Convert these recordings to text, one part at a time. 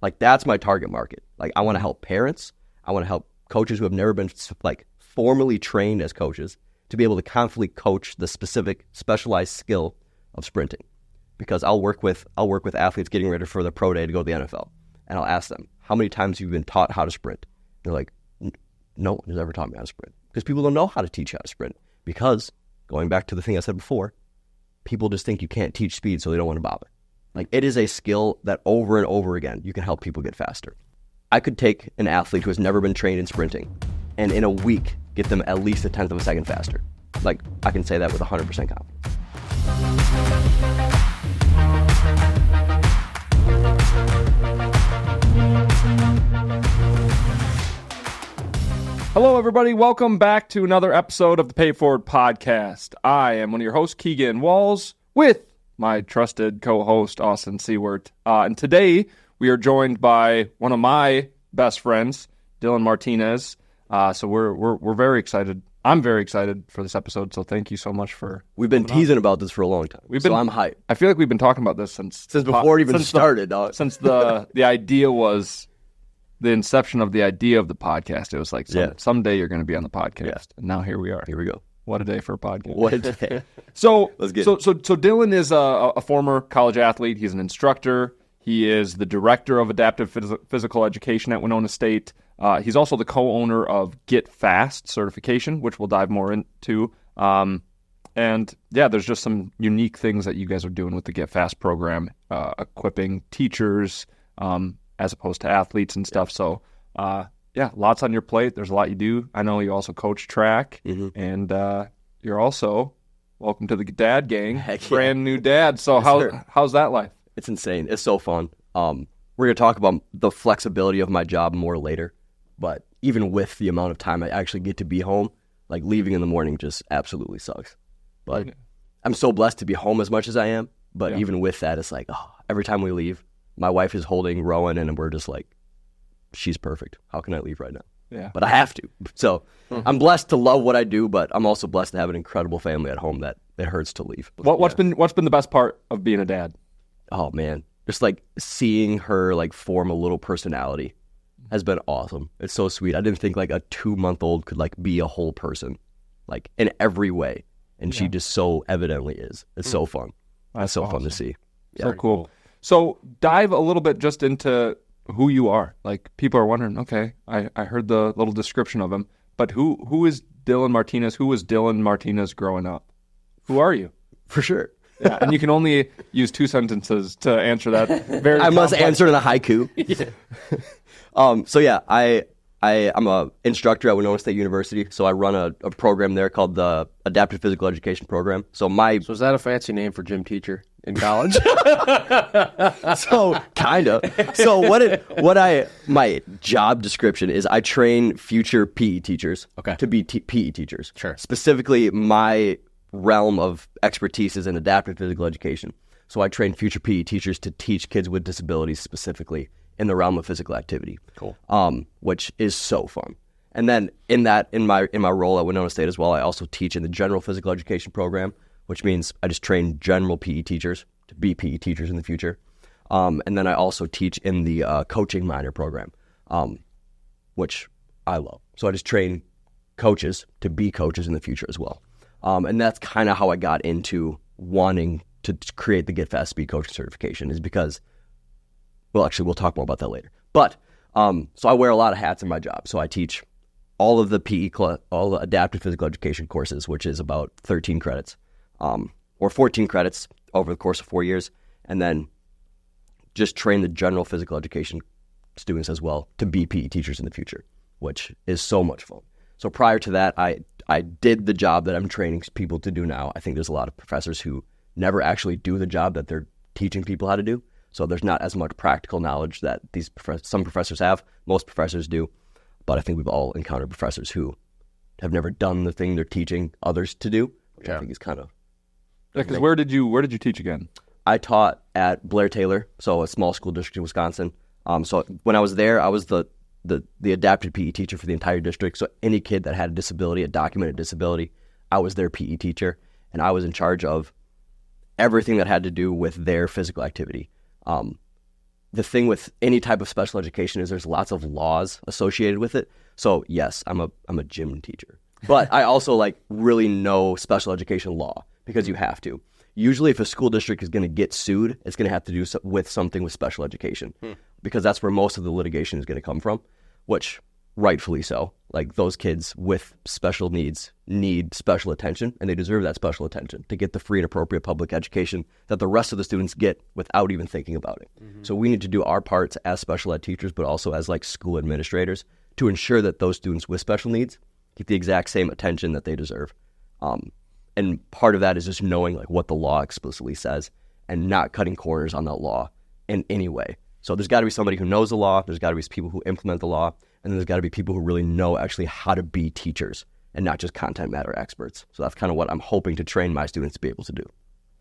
Like, that's my target market. Like, I want to help parents. I want to help coaches who have never been, like, formally trained as coaches to be able to confidently coach the specific specialized skill of sprinting. Because I'll work with athletes getting ready for the pro day to go to the NFL. And I'll ask them, how many times have you been taught how to sprint? They're like, no one has ever taught me how to sprint. Because people don't know how to teach how to sprint. Because, going back to the thing I said before, people just think you can't teach speed, so they don't want to bother. Like, it is a skill that over and over again, you can help people get faster. I could take an athlete who has never been trained in sprinting and in a week get them at least a tenth of a second faster. Like, I can say that with 100% confidence. Hello, everybody. Welcome back to another episode of the Pay It Forward podcast. I am one of your hosts, Keegan Walls, with my trusted co-host, Austin Seward. And today, we are joined by one of my best friends, Dillon Martinez. So we're very excited. I'm very excited for this episode, so thank you so much for... We've been teasing about this for a long time, so I'm hyped. I feel like we've been talking about this since before it even started, dog. Since the idea was... The inception of the idea of the podcast, it was like, someday you're going to be on the podcast. Yeah. And now here we are. Here we go. What a day for a podcast. What a day. So Dillon is a former college athlete. He's an instructor. He is the director of Adaptive Physical Education at Winona State. He's also the co-owner of F.A.S.T certification, which we'll dive more into. And there's just some unique things that you guys are doing with the F.A.S.T program, equipping teachers, as opposed to athletes and stuff. So, lots on your plate. There's a lot you do. I know you also coach track, and you're also, welcome to the dad gang, brand new dad. So how's that life? It's insane. It's so fun. We're going to talk about the flexibility of my job more later, but even with the amount of time I actually get to be home, like leaving in the morning just absolutely sucks. But I'm so blessed to be home as much as I am, but even with that, it's like, every time we leave, my wife is holding Rowan, and we're just like, she's perfect. How can I leave right now? Yeah. But I have to. So I'm blessed to love what I do, but I'm also blessed to have an incredible family at home that it hurts to leave. What's been the best part of being a dad? Oh, man. Just like seeing her like form a little personality has been awesome. It's so sweet. I didn't think like a 2-month-old could like be a whole person, like in every way. And she just so evidently is. It's so fun. That's so awesome. Fun to see. Yeah. So cool. So dive a little bit just into who you are. Like, people are wondering, okay, I heard the little description of him, but who is Dillon Martinez? Who was Dillon Martinez growing up? Who are you? For sure. Yeah, and you can only use 2 sentences to answer that. I must answer in a haiku. I'm an instructor at Winona State University, so I run a program there called the Adaptive Physical Education Program. So is that a fancy name for gym teacher in college? So kind of. So my job description is I train future PE teachers to be PE teachers. Sure. Specifically, my realm of expertise is in adaptive physical education. So I train future PE teachers to teach kids with disabilities specifically in the realm of physical activity. Cool. Which is so fun. And then in my role at Winona State as well, I also teach in the general physical education program, which means I just train general PE teachers to be PE teachers in the future. And then I also teach in the coaching minor program, which I love. So I just train coaches to be coaches in the future as well. And that's kind of how I got into wanting to create the F.A.S.T speed coaching certification, is because, well, actually, we'll talk more about that later. But so I wear a lot of hats in my job. So I teach all of the all the adaptive physical education courses, which is about 13 credits, or 14 credits over the course of 4 years, and then just train the general physical education students as well to be PE teachers in the future, which is so much fun. So prior to that, I did the job that I'm training people to do now. I think there's a lot of professors who never actually do the job that they're teaching people how to do. So there's not as much practical knowledge that some professors have. Most professors do. But I think we've all encountered professors who have never done the thing they're teaching others to do, which I think is kind of... Because where did you teach again? I taught at Blair Taylor, so a small school district in Wisconsin. So when I was there, I was the adapted PE teacher for the entire district. So any kid that had a disability, a documented disability, I was their PE teacher, and I was in charge of everything that had to do with their physical activity, the thing with any type of special education is there's lots of laws associated with it. So yes, I'm a gym teacher, but I also like really know special education law because you have to. Usually if a school district is going to get sued, it's going to have to do with something with special education because that's where most of the litigation is going to come from, which rightfully so. Like those kids with special needs need special attention, and they deserve that special attention to get the free and appropriate public education that the rest of the students get without even thinking about it. So we need to do our parts as special ed teachers, but also as like school administrators to ensure that those students with special needs get the exact same attention that they deserve. And part of that is just knowing like what the law explicitly says and not cutting corners on that law in any way. So there's got to be somebody who knows the law. There's got to be people who implement the law. And then there's got to be people who really know actually how to be teachers and not just content matter experts. So that's kind of what I'm hoping to train my students to be able to do.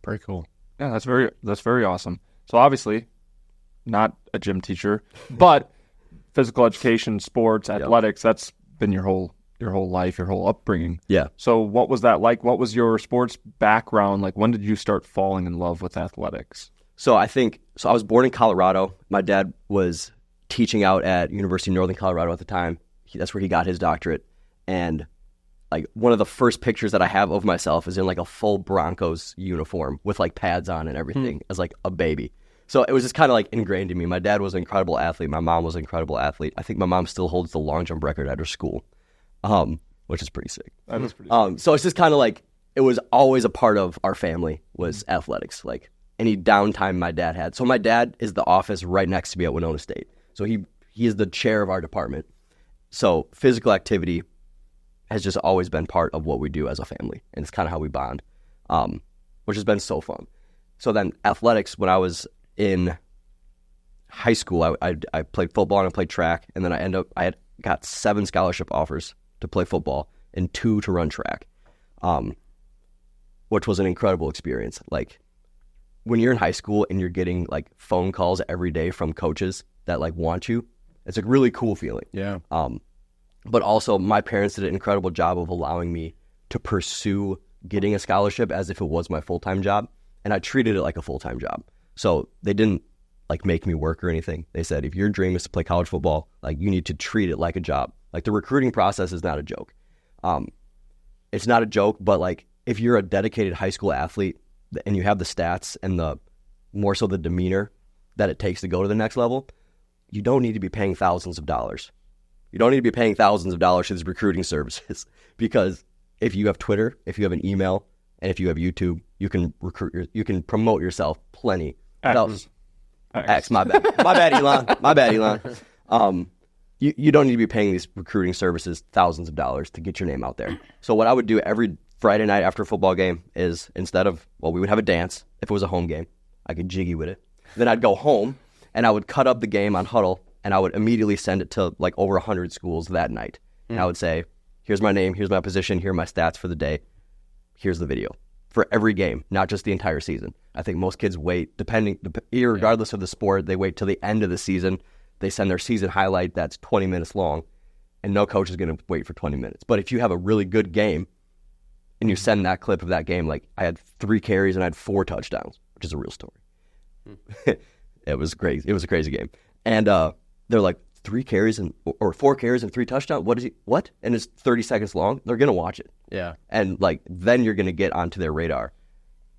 Very cool. Yeah, that's very awesome. So obviously, not a gym teacher, but physical education, sports, athletics, that's been your whole life, your whole upbringing. Yeah. So what was that like? What was your sports background like? When did you start falling in love with athletics? So I was born in Colorado. My dad was teaching out at University of Northern Colorado at the time. That's where he got his doctorate. And like one of the first pictures that I have of myself is in like a full Broncos uniform with like pads on and everything as like a baby. So it was just kind of like ingrained in me. My dad was an incredible athlete. My mom was an incredible athlete. I think my mom still holds the long jump record at her school, which is pretty sick. That is pretty sick. So it's just kind of like, it was always a part of our family was athletics, like any downtime my dad had. So my dad is the office right next to me at Winona State. So he is the chair of our department. So physical activity has just always been part of what we do as a family. And it's kind of how we bond, which has been so fun. So then athletics, when I was in high school, I played football and I played track. And then I had got 7 scholarship offers to play football and 2 to run track, which was an incredible experience. Like when you're in high school and you're getting like phone calls every day from coaches that like want you, it's a really cool feeling. Yeah. But also my parents did an incredible job of allowing me to pursue getting a scholarship as if it was my full-time job. And I treated it like a full-time job. So they didn't like make me work or anything. They said, if your dream is to play college football, like you need to treat it like a job. Like the recruiting process is not a joke. It's not a joke, but like if you're a dedicated high school athlete and you have the stats and the more so the demeanor that it takes to go to the next level, you don't need to be paying thousands of dollars. You don't need to be paying thousands of dollars to these recruiting services because if you have Twitter, if you have an email, and if you have YouTube, you can you can promote yourself plenty. X, my bad. My bad, Elon. My bad, Elon. You don't need to be paying these recruiting services thousands of dollars to get your name out there. So what I would do every Friday night after a football game is instead of, we would have a dance. If it was a home game, I could jiggy with it. Then I'd go home and I would cut up the game on Huddle and I would immediately send it to like over 100 schools that night. And I would say, here's my name, here's my position, here are my stats for the day. Here's the video for every game, not just the entire season. I think most kids wait, regardless of the sport, they wait till the end of the season. They send their season highlight that's 20 minutes long, and no coach is going to wait for 20 minutes. But if you have a really good game and you send that clip of that game, like I had 3 carries and I had 4 touchdowns, which is a real story. It was crazy. It was a crazy game. And they're like, 3 carries or 4 carries and 3 touchdowns? What? And it's 30 seconds long. They're going to watch it. Yeah. And like, then you're going to get onto their radar.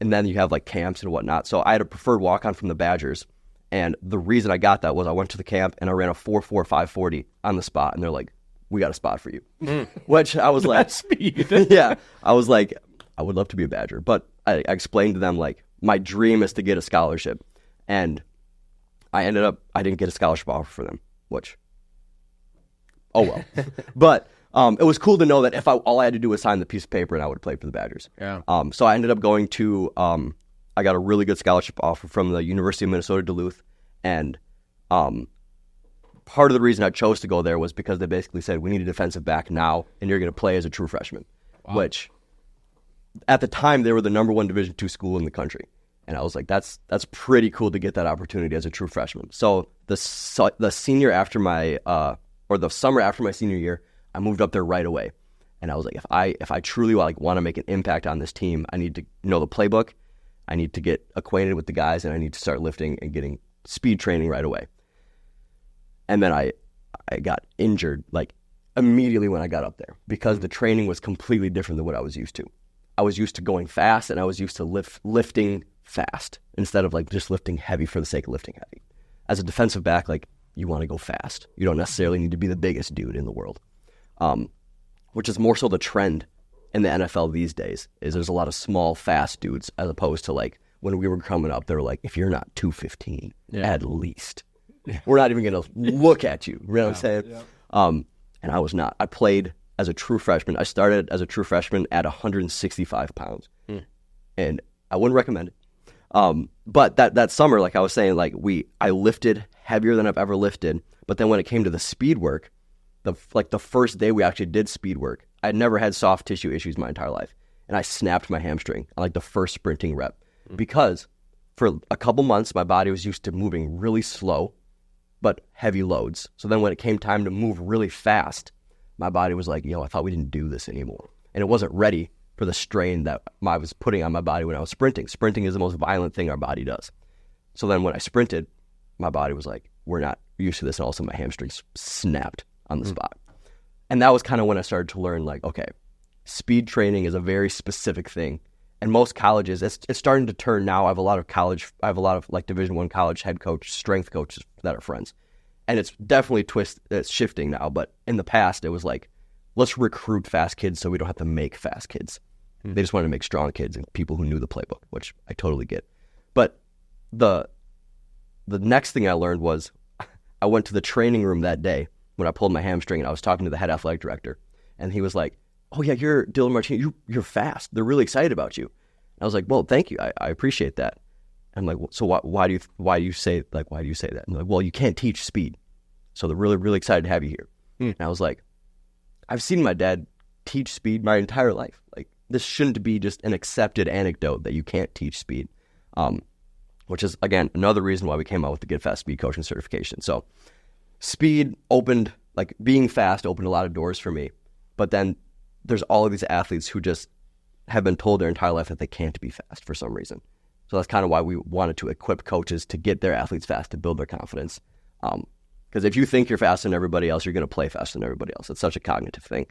And then you have like camps and whatnot. So I had a preferred walk-on from the Badgers. And the reason I got that was I went to the camp and I ran a 4.4 540 on the spot. And they're like, we got a spot for you. Which I was like, speed. Yeah. I was like, I would love to be a Badger. But I explained to them like, my dream is to get a scholarship. And I didn't get a scholarship offer for them. Which, oh well. But it was cool to know that if all I had to do was sign the piece of paper and I would play for the Badgers. Yeah. So I ended up going to, I got a really good scholarship offer from the University of Minnesota Duluth. And part of the reason I chose to go there was because they basically said, we need a defensive back now, and you're going to play as a true freshman. Wow. Which, at the time, they were the #1 Division II school in the country. And I was like, that's pretty cool to get that opportunity as a true freshman. So the senior after my, or the summer after my senior year, I moved up there right away. And I was like, if I truly want to make an impact on this team, I need to know the playbook. I need to get acquainted with the guys, and I need to start lifting and getting speed training right away. And then I got injured like immediately when I got up there because the training was completely different than what I was used to. I was used to going fast, and I was used to lifting fast instead of like just lifting heavy for the sake of lifting heavy. As a defensive back, like you want to go fast. You don't necessarily need to be the biggest dude in the world, which is more so the trend in the NFL these days. Is there's a lot of small, fast dudes as opposed to like when we were coming up. They were like, if you're not 215, at least, we're not even gonna look at you. You know what I'm saying? Yeah. And I was not. I played as a true freshman. I started as a true freshman at 165 pounds, and I wouldn't recommend it. But that summer, like I was saying, like I lifted heavier than I've ever lifted. But then when it came to the speed work, the first day we actually did speed work, I had never had soft tissue issues my entire life, and I snapped my hamstring on like the first sprinting rep because for a couple months my body was used to moving really slow, but heavy loads. So then when it came time to move really fast, my body was like, yo, I thought we didn't do this anymore, and it wasn't ready for the strain that I was putting on my body when I was sprinting. Sprinting is the most violent thing our body does. So then when I sprinted, my body was like, we're not used to this, and all of a sudden my hamstrings snapped on the spot. And that was kind of when I started to learn, like, okay, speed training is a very specific thing. And most colleges, it's starting to turn now. I have a lot of like Division I college head coach, strength coaches that are friends. And it's definitely it's shifting now. But in the past, it was like, let's recruit fast kids so we don't have to make fast kids. They just wanted to make strong kids and people who knew the playbook, which I totally get. But the next thing I learned was I went to the training room that day when I pulled my hamstring, and I was talking to the head athletic director, and he was like, oh yeah, you're Dillon Martinez, you're fast. They're really excited about you. And I was like, well, thank you. I appreciate that. And I'm like, so why do you say that? And they're like, well, you can't teach speed. So they're really, really excited to have you here. And I was like, I've seen my dad teach speed my entire life. Like, this shouldn't be just an accepted anecdote that you can't teach speed, which is, again, another reason why we came out with the Get Fast Speed Coaching certification. So speed opened, like being fast opened a lot of doors for me. But then there's all of these athletes who just have been told their entire life that they can't be fast for some reason. So that's kind of why we wanted to equip coaches to get their athletes fast, to build their confidence. Because if you think you're faster than everybody else, you're going to play faster than everybody else. It's such a cognitive thing.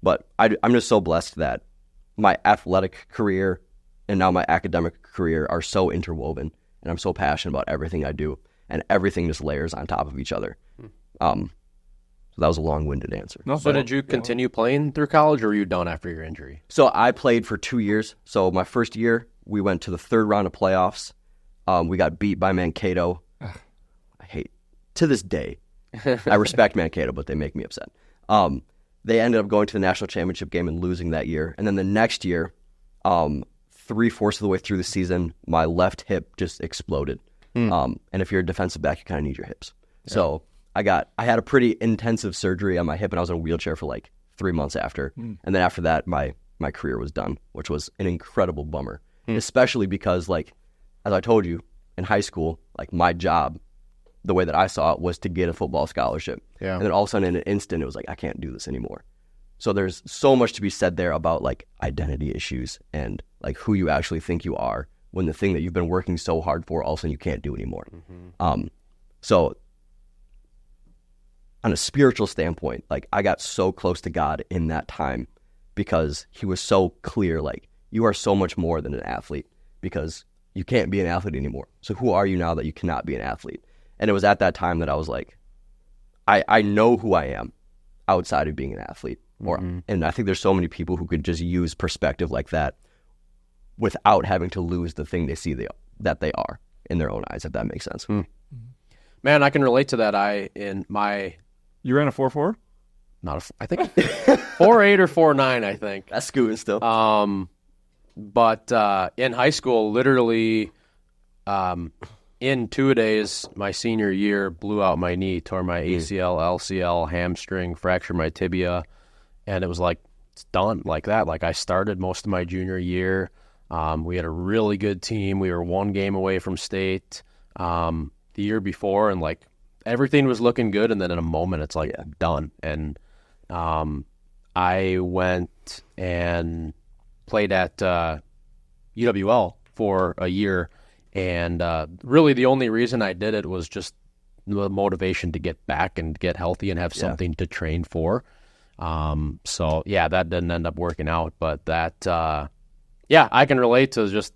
But I'm just so blessed that my athletic career and now my academic career are so interwoven, and I'm so passionate about everything I do, and everything just layers on top of each other. So that was a long-winded answer. So did you continue playing through college, or were you done after your injury? So I played for 2 years. So my first year, we went to the third round of playoffs. We got beat by Mankato. I hate, to this day, I respect Mankato, but they make me upset. They ended up going to the national championship game and losing that year. And then the next year, 3/4 of the way through the season, my left hip just exploded. And if you're a defensive back, you kind of need your hips. Yeah. So I had a pretty intensive surgery on my hip, and I was in a wheelchair for like 3 months after. And then after that, my career was done, which was an incredible bummer, especially because, like, as I told you, in high school, like, my job, the way that I saw it, was to get a football scholarship. Yeah. And then all of a sudden, in an instant, it was like, I can't do this anymore. So there's so much to be said there about, like, identity issues and, like, who you actually think you are when the thing that you've been working so hard for, all of a sudden you can't do anymore. So on a spiritual standpoint, like, I got so close to God in that time because he was so clear, like, you are so much more than an athlete because you can't be an athlete anymore. So who are you now that you cannot be an athlete? And it was at that time that I was like, I know who I am outside of being an athlete. And I think there's so many people who could just use perspective like that without having to lose the thing they see that they are in their own eyes, if that makes sense. Man, I can relate to that. You ran a 4.4? I think 4.8 or 4.9, I think. That's scooting still. But in high school, literally, in 2 days, my senior year, blew out my knee, tore my ACL, LCL, hamstring, fractured my tibia, and it was like, it's done like that. Like, I started most of my junior year. We had a really good team. We were 1 game away from state the year before, and, like, everything was looking good, and then in a moment, it's like, done. And I went and played at UWL for a year, And really the only reason I did it was just the motivation to get back and get healthy and have something to train for. So yeah, that didn't end up working out, but that, I can relate to just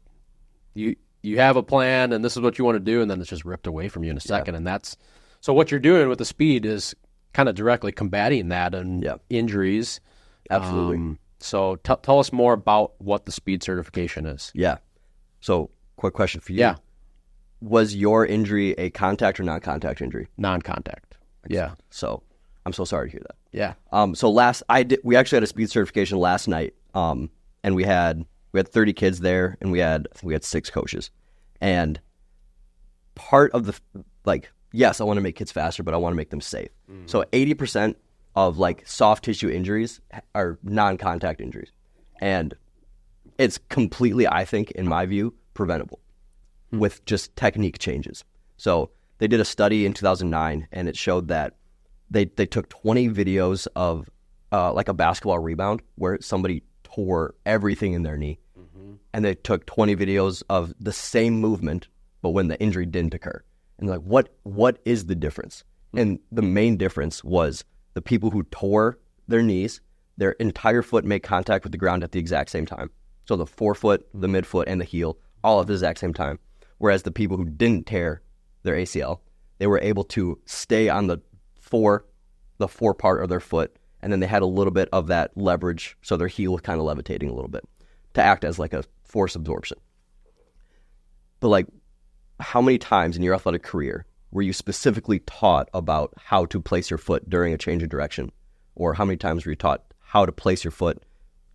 you have a plan and this is what you want to do, and then it's just ripped away from you in a second. And so what you're doing with the speed is kind of directly combating that and injuries. Absolutely. So tell us more about what the speed certification is. Yeah. So quick question for you. Yeah. Was your injury a contact or non-contact injury? Non-contact. Yeah. So I'm so sorry to hear that. Yeah. So we actually had a speed certification last night, and we had 30 kids there, and we had 6 coaches. And part of yes, I want to make kids faster, but I want to make them safe. So 80% of soft tissue injuries are non-contact injuries, and it's completely, I think, in my view, preventable with just technique changes. So they did a study in 2009, and it showed that they took 20 videos of a basketball rebound where somebody tore everything in their knee, and they took 20 videos of the same movement, but when the injury didn't occur. And what is the difference? And the main difference was the people who tore their knees, their entire foot made contact with the ground at the exact same time. So the forefoot, the midfoot, and the heel, all at the exact same time. Whereas the people who didn't tear their ACL, they were able to stay on the fore part of their foot, and then they had a little bit of that leverage, so their heel was kind of levitating a little bit to act as a force absorption. But how many times in your athletic career were you specifically taught about how to place your foot during a change of direction? Or how many times were you taught how to place your foot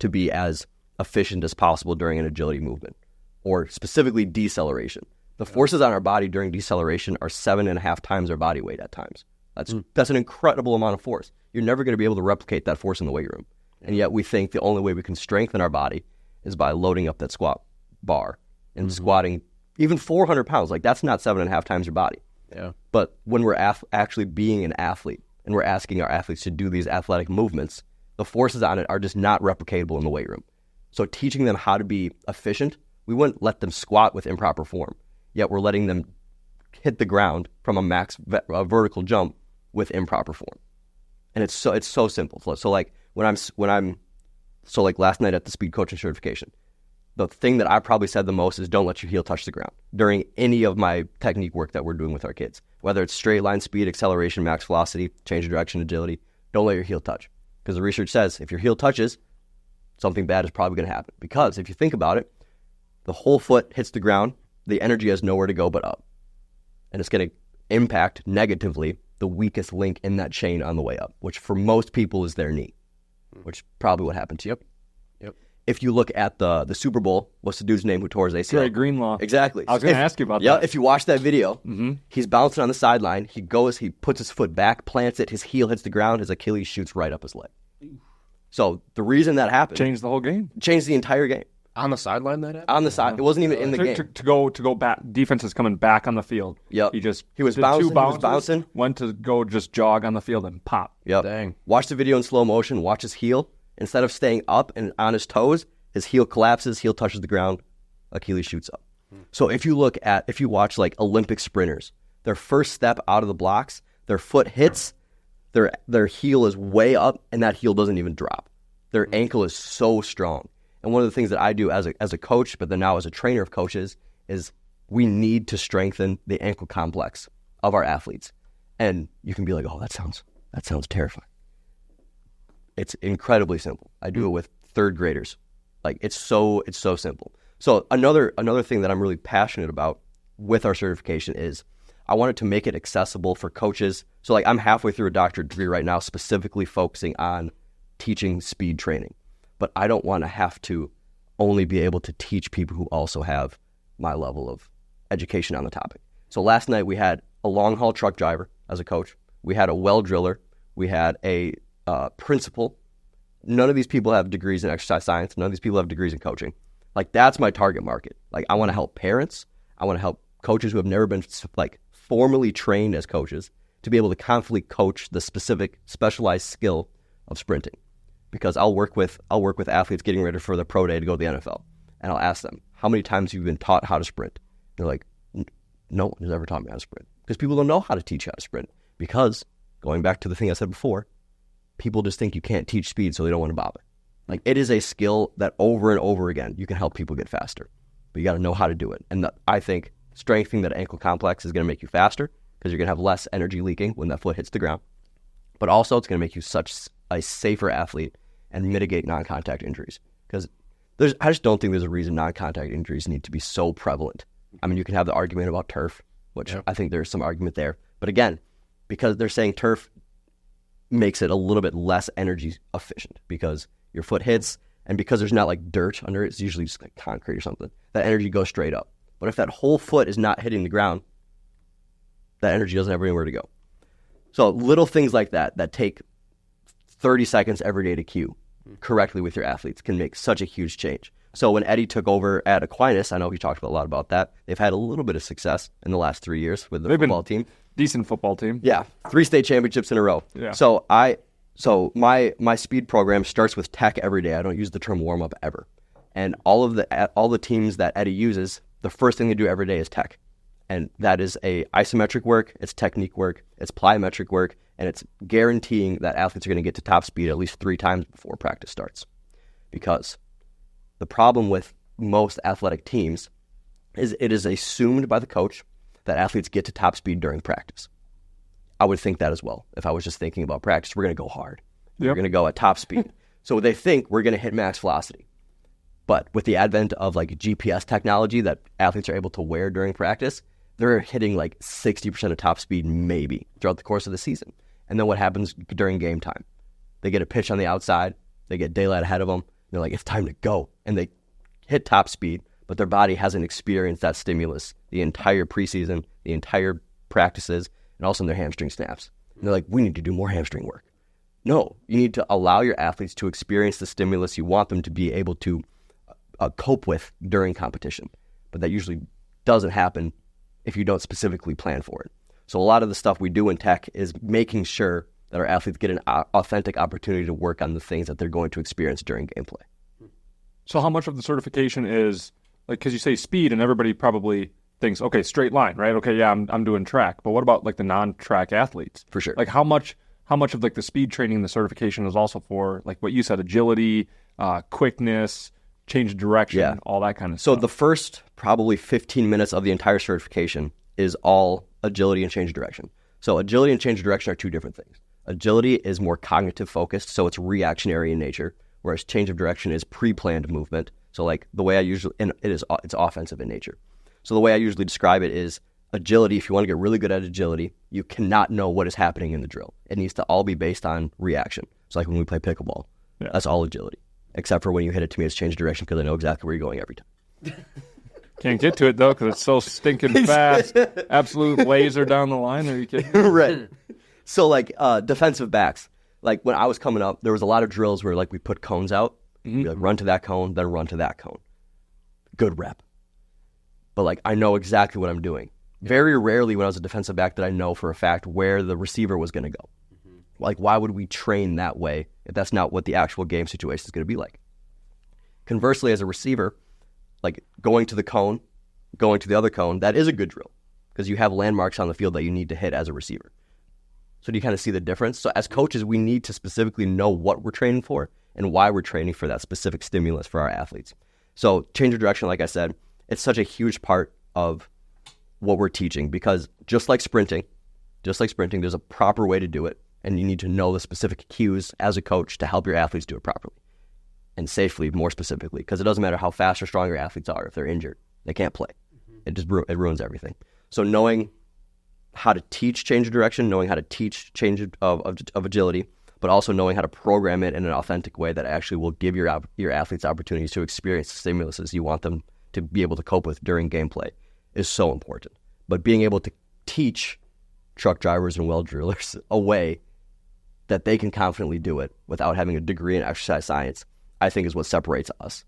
to be as efficient as possible during an agility movement? Or specifically deceleration. The forces on our body during deceleration are 7.5 times our body weight at times. That's an incredible amount of force. You're never going to be able to replicate that force in the weight room. And yet we think the only way we can strengthen our body is by loading up that squat bar and squatting even 400 pounds. That's not 7.5 times your body. Yeah. But when we're actually being an athlete and we're asking our athletes to do these athletic movements, the forces on it are just not replicatable in the weight room. So teaching them how to be efficient, we wouldn't let them squat with improper form. Yet we're letting them hit the ground from a max vertical jump with improper form. And it's so simple. So last night at the speed coaching certification, the thing that I probably said the most is don't let your heel touch the ground during any of my technique work that we're doing with our kids. Whether it's straight line speed, acceleration, max velocity, change of direction, agility, don't let your heel touch. Because the research says if your heel touches, something bad is probably going to happen. Because if you think about it, the whole foot hits the ground, the energy has nowhere to go but up. And it's going to impact negatively the weakest link in that chain on the way up, which for most people is their knee, which probably what happened to you. Yep. If you look at the Super Bowl, what's the dude's name who tore his ACL? Dre Greenlaw. Exactly. I was going to ask you about that. Yeah, if you watch that video, he's bouncing on the sideline. He puts his foot back, plants it, his heel hits the ground, his Achilles shoots right up his leg. So the reason that happened Changed the whole game. Changed the entire game. On the sideline that happened? On the side. It wasn't even in the game. To go back. Defense is coming back on the field. Yep. He was did bouncing. 2 He was bounces, bouncing. Went to go just jog on the field and pop. Yep. Dang. Watch the video in slow motion. Watch his heel. Instead of staying up and on his toes, his heel collapses, heel touches the ground, Achilles shoots up. So if you watch Olympic sprinters, their first step out of the blocks, their foot hits, their heel is way up, and that heel doesn't even drop. Their ankle is so strong. And one of the things that I do as a coach, but then now as a trainer of coaches, is we need to strengthen the ankle complex of our athletes. And you can be like, oh, that sounds terrifying. It's incredibly simple. I do it with third graders. It's so simple. So another thing that I'm really passionate about with our certification is I wanted to make it accessible for coaches. So I'm halfway through a doctorate degree right now, specifically focusing on teaching speed training. But I don't want to have to only be able to teach people who also have my level of education on the topic. So last night we had a long haul truck driver as a coach. We had a well driller. We had a principal. None of these people have degrees in exercise science. None of these people have degrees in coaching. That's my target market. I want to help parents. I want to help coaches who have never been formally trained as coaches to be able to confidently coach the specific specialized skill of sprinting. Because I'll work with athletes getting ready for the pro day to go to the NFL, and I'll ask them, how many times have you been taught how to sprint? They're like, No one has ever taught me how to sprint because people don't know how to teach how to sprint. Because, going back to the thing I said before, people just think you can't teach speed, so they don't want to bother. Like, it is a skill that over and over again, you can help people get faster. But you got to know how to do it. And I think strengthening that ankle complex is going to make you faster because you're going to have less energy leaking when that foot hits the ground. But also, it's going to make you such a safer athlete and mitigate non-contact injuries. Because I just don't think there's a reason non-contact injuries need to be so prevalent. I mean, you can have the argument about turf, which I think there's some argument there. But again, because they're saying turf makes it a little bit less energy efficient because your foot hits, and because there's not like dirt under it, it's usually just like concrete or something, that energy goes straight up. But if that whole foot is not hitting the ground, that energy doesn't have anywhere to go. So little things like that take 30 seconds every day to cue correctly with your athletes can make such a huge change. So when Eddie took over at Aquinas, I know he talked a lot about that. They've had a little bit of success in the last 3 years with the football team. Decent football team. Yeah, 3 state championships in a row. Yeah. So my speed program starts with tech every day. I don't use the term warm up ever. And all the teams that Eddie uses, the first thing they do every day is tech. And that is a isometric work, it's technique work, it's plyometric work, and it's guaranteeing that athletes are going to get to top speed at least 3 times before practice starts. Because the problem with most athletic teams is it is assumed by the coach that athletes get to top speed during practice. I would think that as well. If I was just thinking about practice, we're going to go hard. Yep. We're going to go at top speed. So they think we're going to hit max velocity. But with the advent of like GPS technology that athletes are able to wear during practice, they're hitting like 60% of top speed maybe throughout the course of the season. And then what happens during game time? They get a pitch on the outside. They get daylight ahead of them. They're like, it's time to go. And they hit top speed, but their body hasn't experienced that stimulus the entire preseason, the entire practices, and also their hamstring snaps. And they're like, we need to do more hamstring work. No, you need to allow your athletes to experience the stimulus you want them to be able to cope with during competition. But that usually doesn't happen if you don't specifically plan for it. So a lot of the stuff we do in tech is making sure that our athletes get an authentic opportunity to work on the things that they're going to experience during gameplay. So how much of the certification is, like, because you say speed and everybody probably thinks, okay, straight line, right? Okay, yeah, I'm doing track. But what about like the non-track athletes? For sure. Like how much of like the speed training, the certification is also for, like what you said, agility, quickness, change of direction, all that kind of stuff. So the first probably 15 minutes of the entire certification is all agility and change of direction. So agility and change of direction are 2 different things. Agility is more cognitive focused, so it's reactionary in nature, whereas change of direction is pre-planned movement. So like the way I usually, and it's offensive in nature. So the way I usually describe it is agility. If you want to get really good at agility, you cannot know what is happening in the drill. It needs to all be based on reaction. So like when we play pickleball, that's all agility, except for when you hit it to me, it's change of direction because I know exactly where you're going every time. Can't get to it though because it's so stinking fast. Absolute laser down the line. Are you kidding? Right. So like defensive backs, like when I was coming up, there was a lot of drills where like we put cones out, we like run to that cone, then run to that cone. Good rep. But like I know exactly what I'm doing. Very rarely when I was a defensive back did I know for a fact where the receiver was going to go. Like why would we train that way if that's not what the actual game situation is going to be like? Conversely, as a receiver, like going to the cone, going to the other cone, that is a good drill because you have landmarks on the field that you need to hit as a receiver. So do you kind of see the difference? So as coaches, we need to specifically know what we're training for and why we're training for that specific stimulus for our athletes. So change of direction, like I said, it's such a huge part of what we're teaching because just like sprinting, there's a proper way to do it. And you need to know the specific cues as a coach to help your athletes do it properly and safely, more specifically, because it doesn't matter how fast or strong your athletes are. If they're injured, they can't play. It just it ruins everything. So knowing how to teach change of direction, knowing how to teach change of agility, but also knowing how to program it in an authentic way that actually will give your athletes opportunities to experience the stimuluses you want them to be able to cope with during gameplay is so important. But being able to teach truck drivers and well drillers a way that they can confidently do it without having a degree in exercise science, I think is what separates us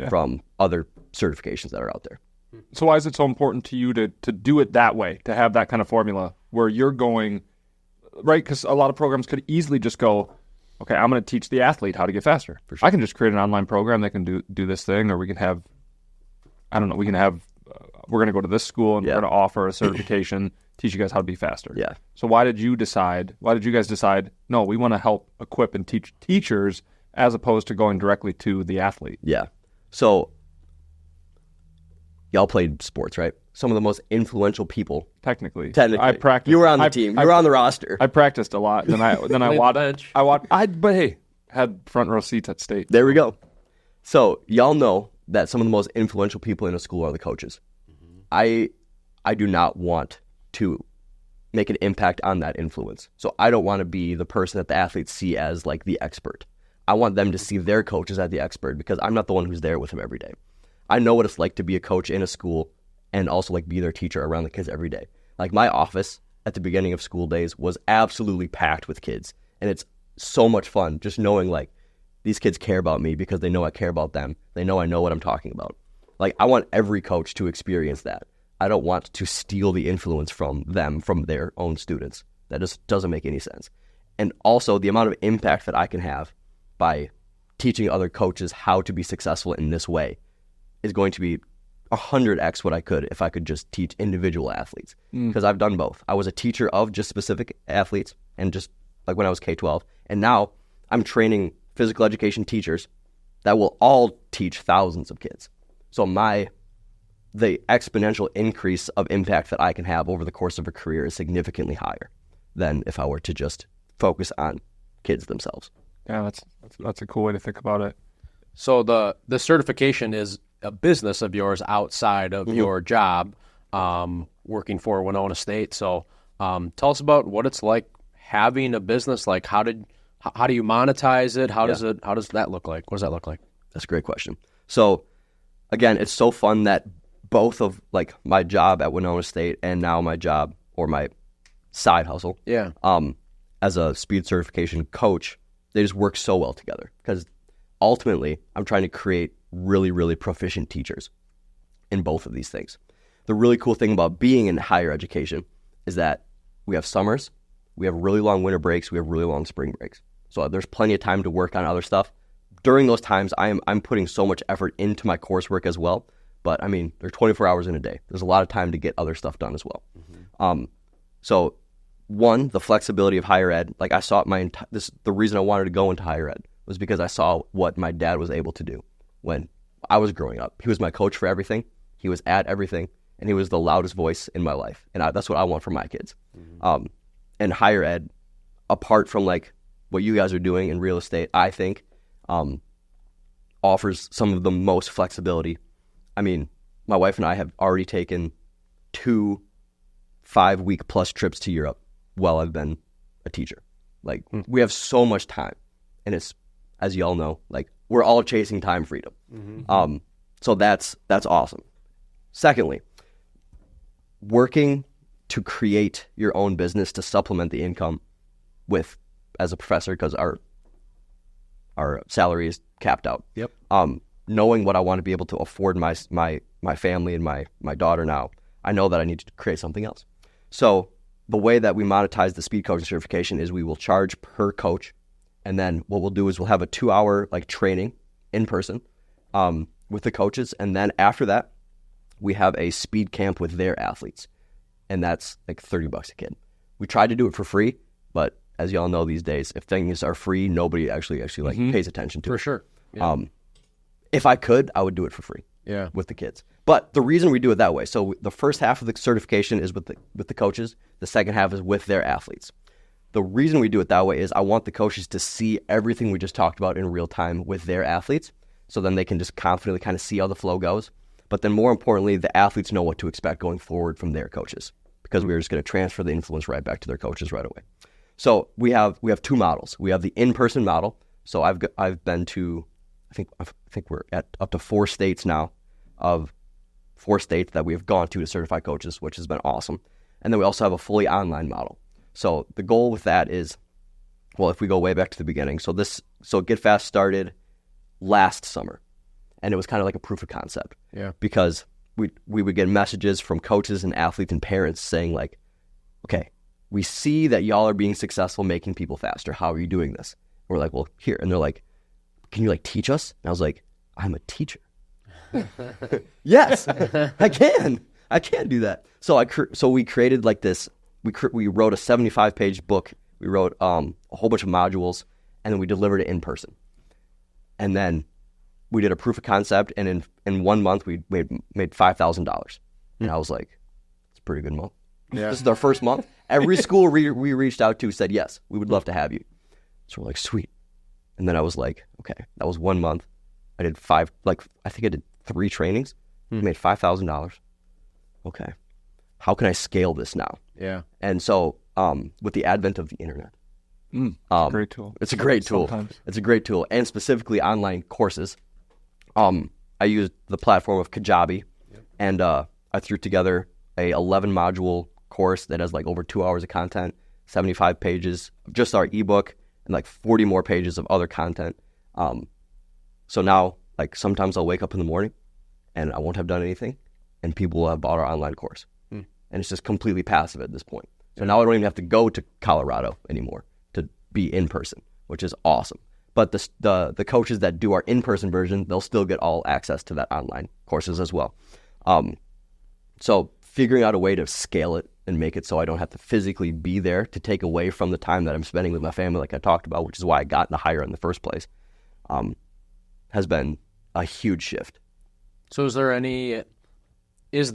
from other certifications that are out there. So why is it so important to you to do it that way, to have that kind of formula where you're going, right? Because a lot of programs could easily just go, okay, I'm going to teach the athlete how to get faster. For sure. I can just create an online program that can do this thing, or we can have, I don't know, we can have we're going to go to this school and we're going to offer a certification, teach you guys how to be faster. Yeah. So why did you guys decide, no, we want to help equip and teach teachers as opposed to going directly to the athlete? Yeah. So y'all played sports, right? Some of the most influential people. Technically. I practiced. You were on the team. You were on the roster. I practiced a lot. Then I watched. Bench. But hey, had front row seats at state. There we go. So y'all know that some of the most influential people in a school are the coaches. I do not want to make an impact on that influence. So I don't want to be the person that the athletes see as like the expert. I want them to see their coaches as the expert because I'm not the one who's there with them every day. I know what it's like to be a coach in a school and also like be their teacher around the kids every day. Like my office at the beginning of school days was absolutely packed with kids. And it's so much fun just knowing like these kids care about me because they know I care about them. They know I know what I'm talking about. Like I want every coach to experience that. I don't want to steal the influence from them, from their own students. That just doesn't make any sense. And also the amount of impact that I can have by teaching other coaches how to be successful in this way is going to be 100x what I could if I could just teach individual athletes. Because I've done both. I was a teacher of just specific athletes and just like when I was K-12. And now I'm training physical education teachers that will all teach thousands of kids. So the exponential increase of impact that I can have over the course of a career is significantly higher than if I were to just focus on kids themselves. Yeah, that's a cool way to think about it. So the certification is a business of yours outside of your job, working for Winona State. So tell us about what it's like having a business. Like how do you monetize it? How does that look like? What does that look like? That's a great question. So again, it's so fun that both of like my job at Winona State and now my job or my side hustle, as a speed certification coach, they just work so well together because ultimately I'm trying to create really, really proficient teachers in both of these things. The really cool thing about being in higher education is that we have summers, we have really long winter breaks, we have really long spring breaks. So there's plenty of time to work on other stuff. During those times, I'm putting so much effort into my coursework as well. But I mean, there's 24 hours in a day. There's a lot of time to get other stuff done as well. So one, the flexibility of higher ed, like I saw the reason I wanted to go into higher ed was because I saw what my dad was able to do when I was growing up. He was my coach for everything. He was at everything, and he was the loudest voice in my life. And that's what I want for my kids. And higher ed, apart from like what you guys are doing in real estate, I think offers some of the most flexibility. I mean, my wife and I have already taken 2 5-week plus trips to Europe while I've been a teacher. Like we have so much time, and it's, as y'all know, like we're all chasing time freedom. So that's awesome. Secondly, working to create your own business to supplement the income with as a professor, because our salary is capped out. Knowing what I want to be able to afford my family and my daughter now, I know that I need to create something else. So the way that we monetize the speed coaching certification is we will charge per coach, and then what we'll do is we'll have a 2-hour like training in person with the coaches, and then after that we have a speed camp with their athletes, and that's like $30 a kid. We try to do it for free, but as y'all know these days, if things are free, nobody actually like pays attention to it. For sure. If I could, I would do it for free with the kids. But the reason we do it that way, so the first half of the certification is with the coaches. The second half is with their athletes. The reason we do it that way is I want the coaches to see everything we just talked about in real time with their athletes, so then they can just confidently kind of see how the flow goes. But then more importantly, the athletes know what to expect going forward from their coaches, because we're just going to transfer the influence right back to their coaches right away. So we have 2 models. We have the in-person model. So I've been to, I think we're at up to 4 states now, of 4 states that we have gone to certify coaches, which has been awesome. And then we also have a fully online model. So the goal with that is, well, if we go way back to the beginning, so Get Fast started last summer, and it was kind of like a proof of concept. Because we would get messages from coaches and athletes and parents saying like, okay, we see that y'all are being successful making people faster. How are you doing this? And we're like, well, here. And they're like, can you like teach us? And I was like, I'm a teacher. Yes, I can. I can't do that. So so we created like this. We wrote a 75-page book. We wrote a whole bunch of modules, and then we delivered it in person. And then we did a proof of concept, and in 1 month we made $5,000. And I was like, it's a pretty good month. Yeah. This is our first month. Every school we reached out to said, yes, we would love to have you. So we're like, sweet. And then I was like, okay, that was 1 month. I did I think I did 3 trainings. Made $5,000. Okay. How can I scale this now? Yeah. And so with the advent of the internet. Great tool. It's a great tool. Sometimes. It's a great tool. And specifically online courses. I used the platform of Kajabi. And I threw together a 11-module course that has like over 2 hours of content, 75 pages of just our ebook, and like 40 more pages of other content. So now, like, sometimes I'll wake up in the morning and I won't have done anything, and people will have bought our online course. And it's just completely passive at this point. So now I don't even have to go to Colorado anymore to be in person, which is awesome. But the coaches that do our in-person version, they'll still get all access to that online courses as well. So figuring out a way to scale it and make it so I don't have to physically be there to take away from the time that I'm spending with my family, like I talked about, which is why I got into hire in the first place, has been a huge shift. So is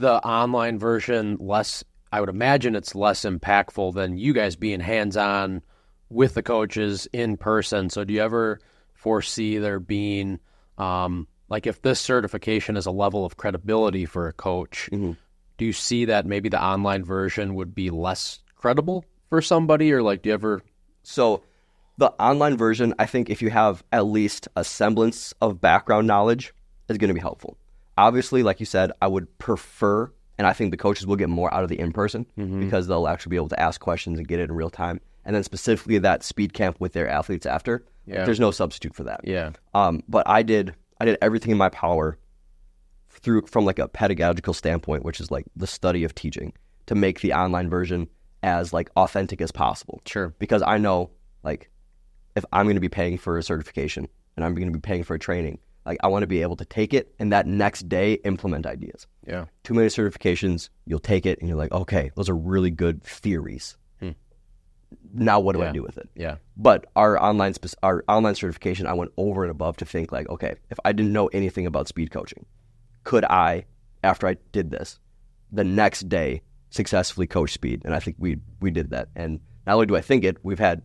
the online version less, I would imagine it's less impactful than you guys being hands-on with the coaches in person. So do you ever foresee there being, like if this certification is a level of credibility for a coach, do you see that maybe the online version would be less credible for somebody, or like do you ever? So the online version, I think if you have at least a semblance of background knowledge, is going to be helpful. Obviously, like you said, I would prefer, and I think the coaches will get more out of the in-person because they'll actually be able to ask questions and get it in real time. And then specifically that speed camp with their athletes after, there's no substitute for that. Yeah. But I did everything in my power from like a pedagogical standpoint, which is like the study of teaching, to make the online version as like authentic as possible. Sure. Because I know, like, if I'm going to be paying for a certification and I'm going to be paying for a training, like, I want to be able to take it and that next day implement ideas. Yeah. Too many certifications, you'll take it and you're like, okay, those are really good theories. Now what do I do with it? Yeah. But our online certification, I went over and above to think like, okay, if I didn't know anything about speed coaching, could I, after I did this, the next day successfully coach speed? And I think we did that. And not only do I think it, we've had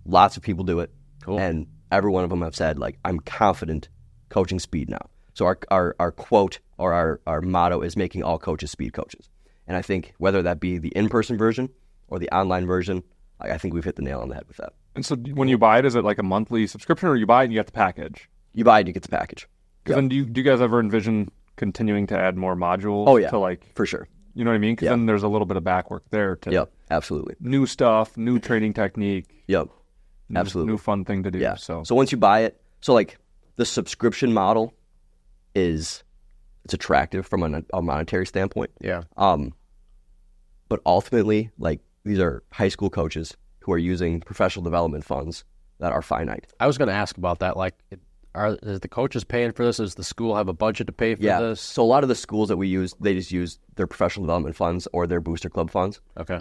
lots of people do it. Cool. And every one of them have said, like, I'm confident coaching speed now. So our quote or our motto is making all coaches speed coaches. And I think whether that be the in-person version or the online version, I think we've hit the nail on the head with that. And so when you buy it, is it like a monthly subscription, or you buy it and you get the package? You buy it, you get the package. Because then do you guys ever envision continuing to add more modules? Oh, yeah, to like, for sure. You know what I mean? Because then there's a little bit of back work there to Yep, absolutely. new stuff, new training technique. Yep, absolutely. New fun thing to do. Yeah. So once you buy it, so like the subscription model it's attractive from a monetary standpoint. Yeah. But ultimately, like, these are high school coaches who are using professional development funds that are finite. I was going to ask about that. Like, is the coaches paying for this? Does the school have a budget to pay for this? So a lot of the schools that we use, they just use their professional development funds or their booster club funds. Okay.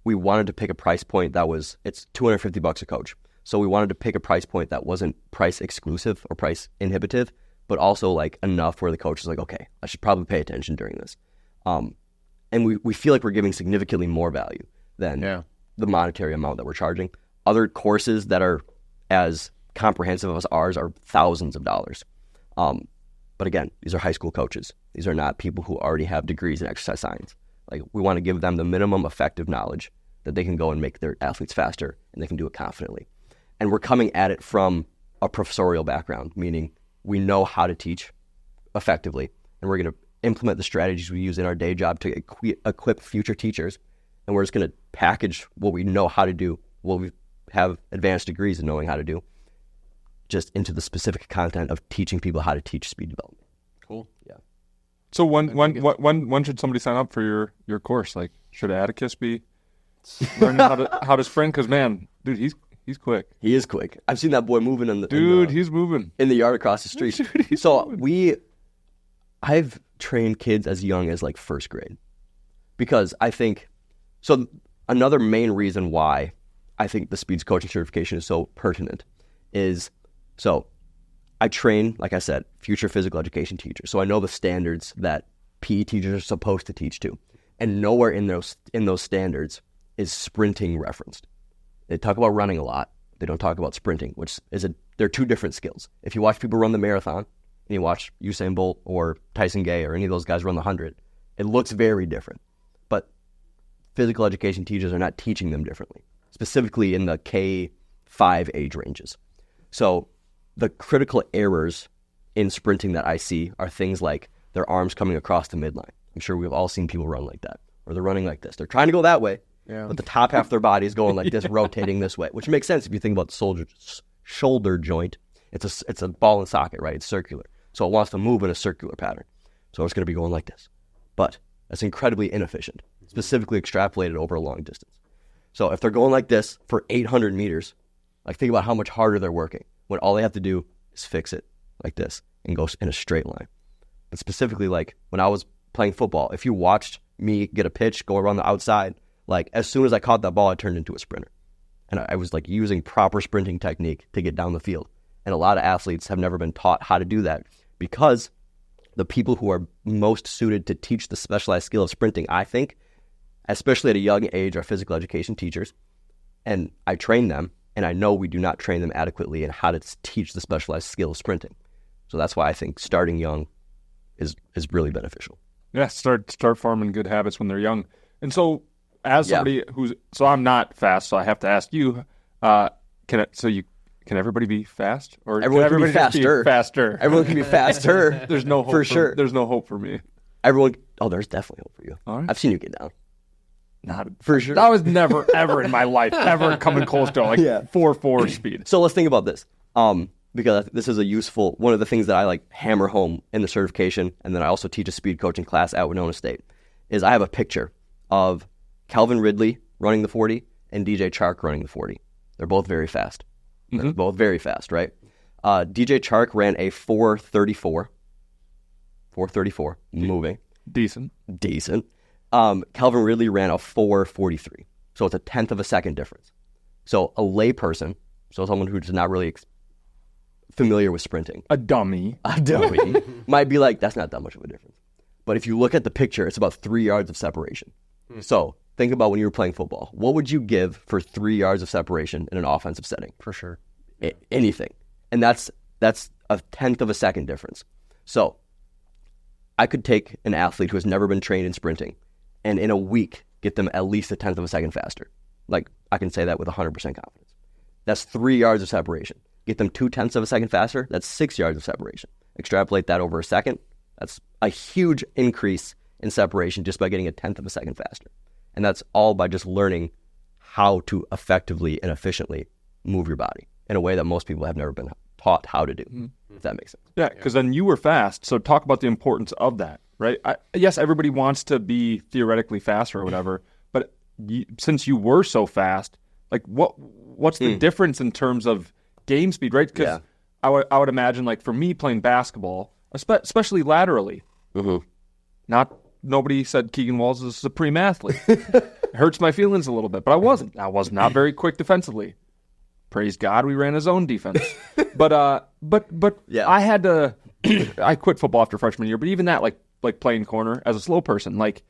We wanted to pick a price point it's $250 a coach. So we wanted to pick a price point that wasn't price exclusive or price inhibitive, but also like enough where the coach is like, okay, I should probably pay attention during this. And we feel like we're giving significantly more value than the monetary amount that we're charging. Other courses that are as comprehensive as ours are thousands of dollars. But again, these are high school coaches. These are not people who already have degrees in exercise science. Like, we want to give them the minimum effective knowledge that they can go and make their athletes faster, and they can do it confidently. And we're coming at it from a professorial background, meaning we know how to teach effectively, and we're going to implement the strategies we use in our day job to equip future teachers. And we're just going to package what we know how to do, what we have advanced degrees in knowing how to do, just into the specific content of teaching people how to teach speed development. Cool. Yeah. So when should somebody sign up for your course? Like, should Atticus be learning how to sprint? Because, man, dude, he's quick. He is quick. I've seen that boy moving he's moving in the yard across the street. Dude, so I've trained kids as young as like first grade. because I think, so another main reason why I think the speeds coaching certification is so pertinent is, so I train, like I said, future physical education teachers. So I know the standards that PE teachers are supposed to teach to. And nowhere in those standards is sprinting referenced. They talk about running a lot. They don't talk about sprinting, which is they're two different skills. If you watch people run the marathon, and you watch Usain Bolt or Tyson Gay or any of those guys run the 100, it looks very different. But physical education teachers are not teaching them differently, specifically in the K5 age ranges. So the critical errors in sprinting that I see are things like their arms coming across the midline. I'm sure we've all seen people run like that, or they're running like this. They're trying to go that way, but the top half of their body is going like this, rotating this way, which makes sense if you think about the shoulder joint. It's a ball and socket, right? It's circular. So it wants to move in a circular pattern. So it's going to be going like this. But that's incredibly inefficient, specifically extrapolated over a long distance. So if they're going like this for 800 meters, like think about how much harder they're working when all they have to do is fix it like this and go in a straight line. But specifically, like when I was playing football, if you watched me get a pitch, go around the outside, like as soon as I caught that ball, I turned into a sprinter. And I was like using proper sprinting technique to get down the field. And a lot of athletes have never been taught how to do that because the people who are most suited to teach the specialized skill of sprinting, I think, especially at a young age, are physical education teachers. And I train them, and I know we do not train them adequately in how to teach the specialized skill of sprinting. So that's why I think starting young is really beneficial. Yeah, start forming good habits when they're young. And so as somebody so I'm not fast, so I have to ask you, can everybody be fast? Or everyone can be faster. Faster. Everyone can be faster. There's no hope for sure. There's no hope for me. There's definitely hope for you. All right. I've seen you get down. Not for sure. I was never, ever in my life, ever coming close to 4.4 speed. So let's think about this. Because this is one of the things that I like hammer home in the certification, and then I also teach a speed coaching class at Winona State, is I have a picture of Calvin Ridley running the 40 and DJ Chark running the 40. They're both very fast. They're both very fast, right? DJ Chark ran a 4:34, moving. Decent. Calvin Ridley ran a 4:43. So it's a tenth of a second difference. So a layperson, so someone who's not really familiar with sprinting. A dummy. Might be like, that's not that much of a difference. But if you look at the picture, it's about 3 yards of separation. So think about when you were playing football. What would you give for 3 yards of separation in an offensive setting? For sure. Anything. And that's a tenth of a second difference. So I could take an athlete who has never been trained in sprinting and in a week get them at least a tenth of a second faster. Like, I can say that with 100% confidence. That's 3 yards of separation. Get them 0.2 of a second faster, that's 6 yards of separation. Extrapolate that over a second, that's a huge increase in separation just by getting a tenth of a second faster. And that's all by just learning how to effectively and efficiently move your body in a way that most people have never been taught how to do, if that makes sense. Yeah, because then you were fast, so talk about the importance of that, right? Yes, everybody wants to be theoretically faster or whatever, but since you were so fast, like what's the difference in terms of game speed, right? Because I would imagine, like, for me playing basketball, especially laterally, nobody said Keegan Walls is a supreme athlete. It hurts my feelings a little bit, but I wasn't. I was not very quick defensively. Praise God, we ran a zone defense. But I had to. I quit football after freshman year, but even that, like playing corner as a slow person, like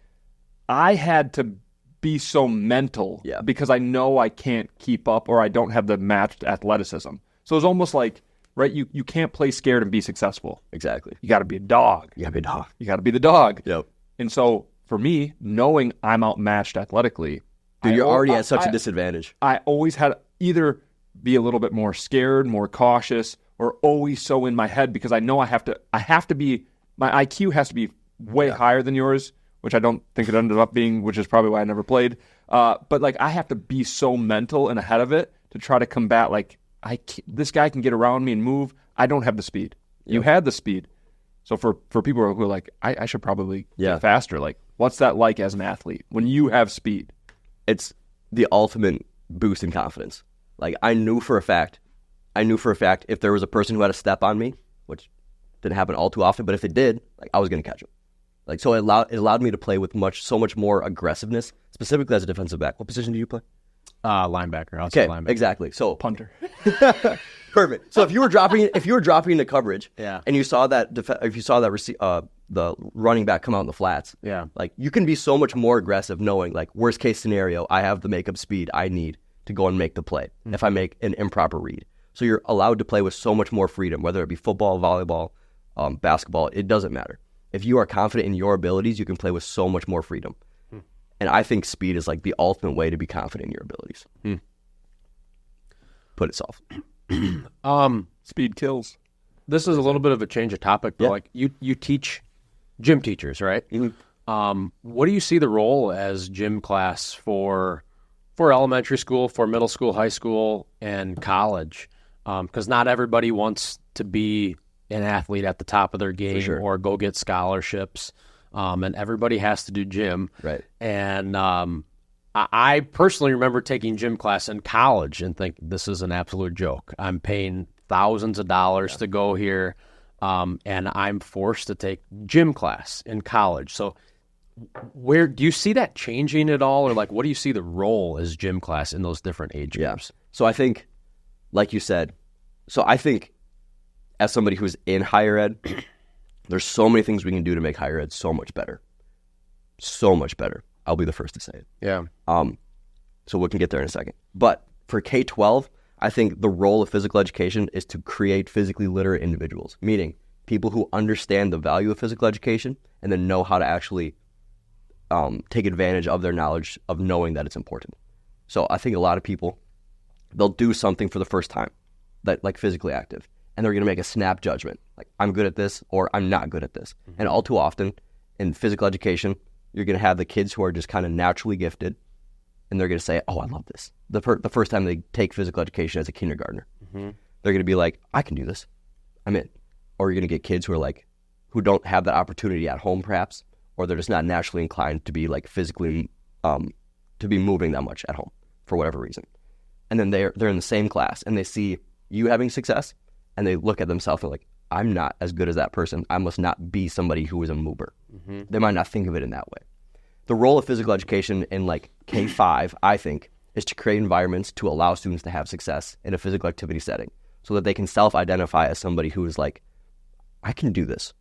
I had to be so mental because I know I can't keep up or I don't have the matched athleticism. So it's almost like, right, you can't play scared and be successful. Exactly. You got to be a dog. You got to be the dog. Yep. And so for me, knowing I'm outmatched athletically, you're already at such a disadvantage. I always had either be a little bit more scared, more cautious, or always so in my head because I know I have to be, my IQ has to be way higher than yours, which I don't think it ended up being, which is probably why I never played. But like I have to be so mental and ahead of it to try to combat, like, this guy can get around me and move. I don't have the speed. You had the speed. So for people who are like, I should probably get faster, like, what's that like as an athlete when you have speed? It's the ultimate boost in confidence. Like, I knew for a fact if there was a person who had a step on me, which didn't happen all too often, but if it did, like, I was going to catch him. Like, so it allowed me to play with so much more aggressiveness, specifically as a defensive back. What position do you play? Linebacker, outside linebacker. Exactly. So Punter. perfect. So if you were dropping into coverage, Yeah. and you saw that the running back come out in the flats, Yeah. like you can be so much more aggressive, knowing like worst case scenario, I have the makeup speed I need to go and make the play if I make an improper read. So you're allowed to play with so much more freedom, whether it be football, volleyball, basketball. It doesn't matter. If you are confident in your abilities, you can play with so much more freedom. And I think speed is like the ultimate way to be confident in your abilities. Put it soft. Speed kills. This is a little bit of a change of topic, but like you teach gym teachers, right? What do you see the role as gym class for elementary school, for middle school, high school, and college? Because not everybody wants to be an athlete at the top of their game or go get scholarships, and everybody has to do gym. Right. And I personally remember taking gym class in college and think this is an absolute joke. I'm paying thousands of dollars to go here, and I'm forced to take gym class in college. So where do you see that changing at all, or like what do you see the role as gym class in those different age groups? So I think, like you said, I think as somebody who's in higher ed, there's so many things we can do to make higher ed so much better. So much better. I'll be the first to say it. Yeah. So we can get there in a second. But for K-12, I think the role of physical education is to create physically literate individuals, meaning people who understand the value of physical education and then know how to actually take advantage of their knowledge of knowing that it's important. So I think a lot of people, they'll do something for the first time, that like physically active, and they're going to make a snap judgment, like I'm good at this or I'm not good at this. And all too often in physical education, you're going to have the kids who are just kind of naturally gifted, and they're going to say, oh, I love this. The first time they take physical education as a kindergartner, they're going to be like, I can do this. I'm in. Or you're going to get kids who are like, who don't have that opportunity at home perhaps, or they're just not naturally inclined to be like physically, to be moving that much at home for whatever reason. And then they're in the same class and they see you having success and they look at themselves and like, I'm not as good as that person. I must not be somebody who is a mover. They might not think of it in that way. The role of physical education in like K-5, I think, is to create environments to allow students to have success in a physical activity setting so that they can self-identify as somebody who is like, I can do this.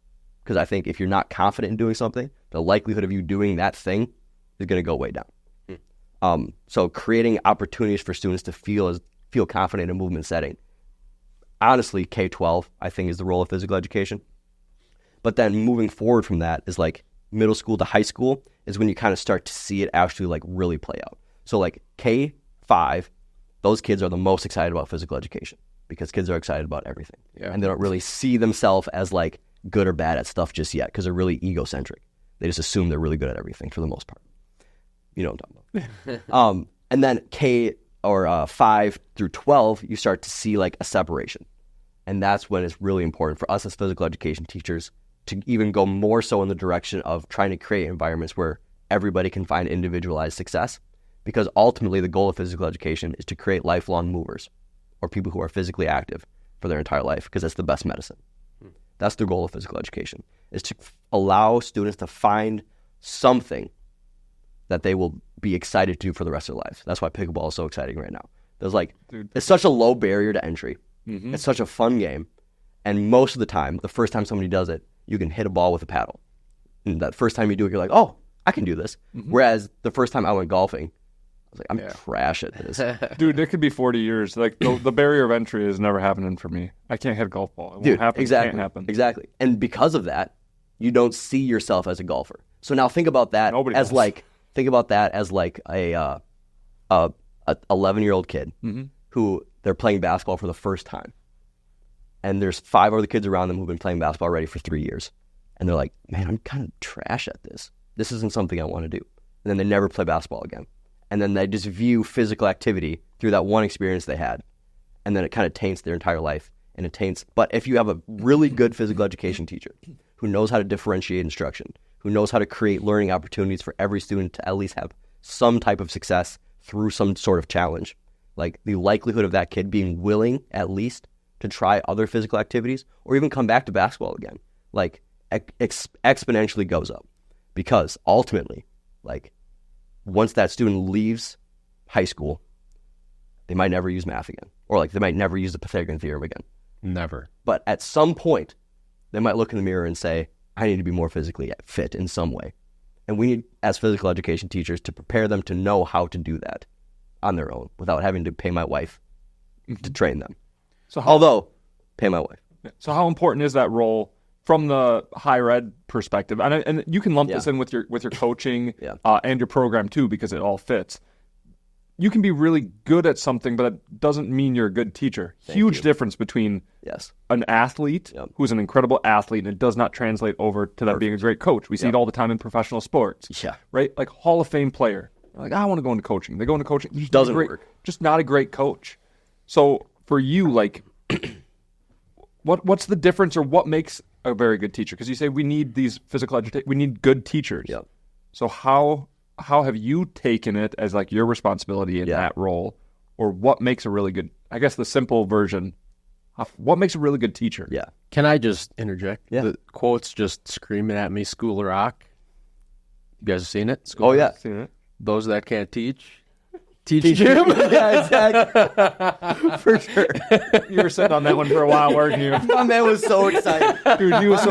Because I think if you're not confident in doing something, the likelihood of you doing that thing is going to go way down. So creating opportunities for students to feel confident in a movement setting. Honestly, K-12, I think, is the role of physical education. But then moving forward from that is like middle school to high school is when you kind of start to see it actually like really play out. So like K-5, those kids are the most excited about physical education because kids are excited about everything. Yeah. And they don't really see themselves as like good or bad at stuff just yet because they're really egocentric. They just assume they're really good at everything for the most part. You know what I'm talking about. And then K or 5 through 12, you start to see like a separation. And that's when it's really important for us as physical education teachers to even go more so in the direction of trying to create environments where everybody can find individualized success. Because ultimately the goal of physical education is to create lifelong movers or people who are physically active for their entire life because that's the best medicine. That's the goal of physical education, is to allow students to find something that they will be excited to do for the rest of their lives. That's why pickleball is so exciting right now. It's such a low barrier to entry. It's such a fun game. And most of the time, the first time somebody does it, you can hit a ball with a paddle. And that first time you do it, you're like, oh, I can do this. Whereas the first time I went golfing, I was like, I'm trash at this. Dude, it could be 40 years. Like the barrier of entry is never happening for me. I can't hit a golf ball. It won't happen. Exactly. It can't happen. Exactly. And because of that, you don't see yourself as a golfer. So now think about that as like a 11-year-old kid who they're playing basketball for the first time. And there's 5 other kids around them who've been playing basketball already for 3 years. And they're like, man, I'm kind of trash at this. This isn't something I want to do. And then they never play basketball again. And then they just view physical activity through that one experience they had. And then it kind of taints their entire life. But if you have a really good physical education teacher who knows how to differentiate instruction, who knows how to create learning opportunities for every student to at least have some type of success through some sort of challenge, like the likelihood of that kid being willing at least to try other physical activities or even come back to basketball again, like exponentially goes up. because ultimately, like, once that student leaves high school, they might never use math again, or like they might never use the Pythagorean theorem again. Never. But at some point, they might look in the mirror and say, I need to be more physically fit in some way. And we need, as physical education teachers, to prepare them to know how to do that on their own without having to pay my wife to train them. Pay my wife. So how important is that role from the higher ed perspective? And you can lump this in with your coaching and your program too, because it all fits. You can be really good at something, but that doesn't mean you're a good teacher. Huge difference between an athlete who's an incredible athlete, and it does not translate over to them being a great coach. We see it all the time in professional sports. Yeah. Right? Like Hall of Fame player. Like, I want to go into coaching. They go into coaching. Just doesn't work. Just not a great coach. So for you, like, what's the difference, or what makes a very good teacher? Because you say we need these physical education, we need good teachers. Yeah. So how have you taken it as like your responsibility in that role, or what makes a really good? I guess the simple version. What makes a really good teacher? Yeah. Can I just interject? Yeah. The quote's just screaming at me. School of Rock. You guys have seen it? School Oh of yeah. Rock? Seen it? Those that can't teach Gym. Yeah, exactly. For sure. You were sitting on that one for a while, weren't you? My man was so excited. Dude, he was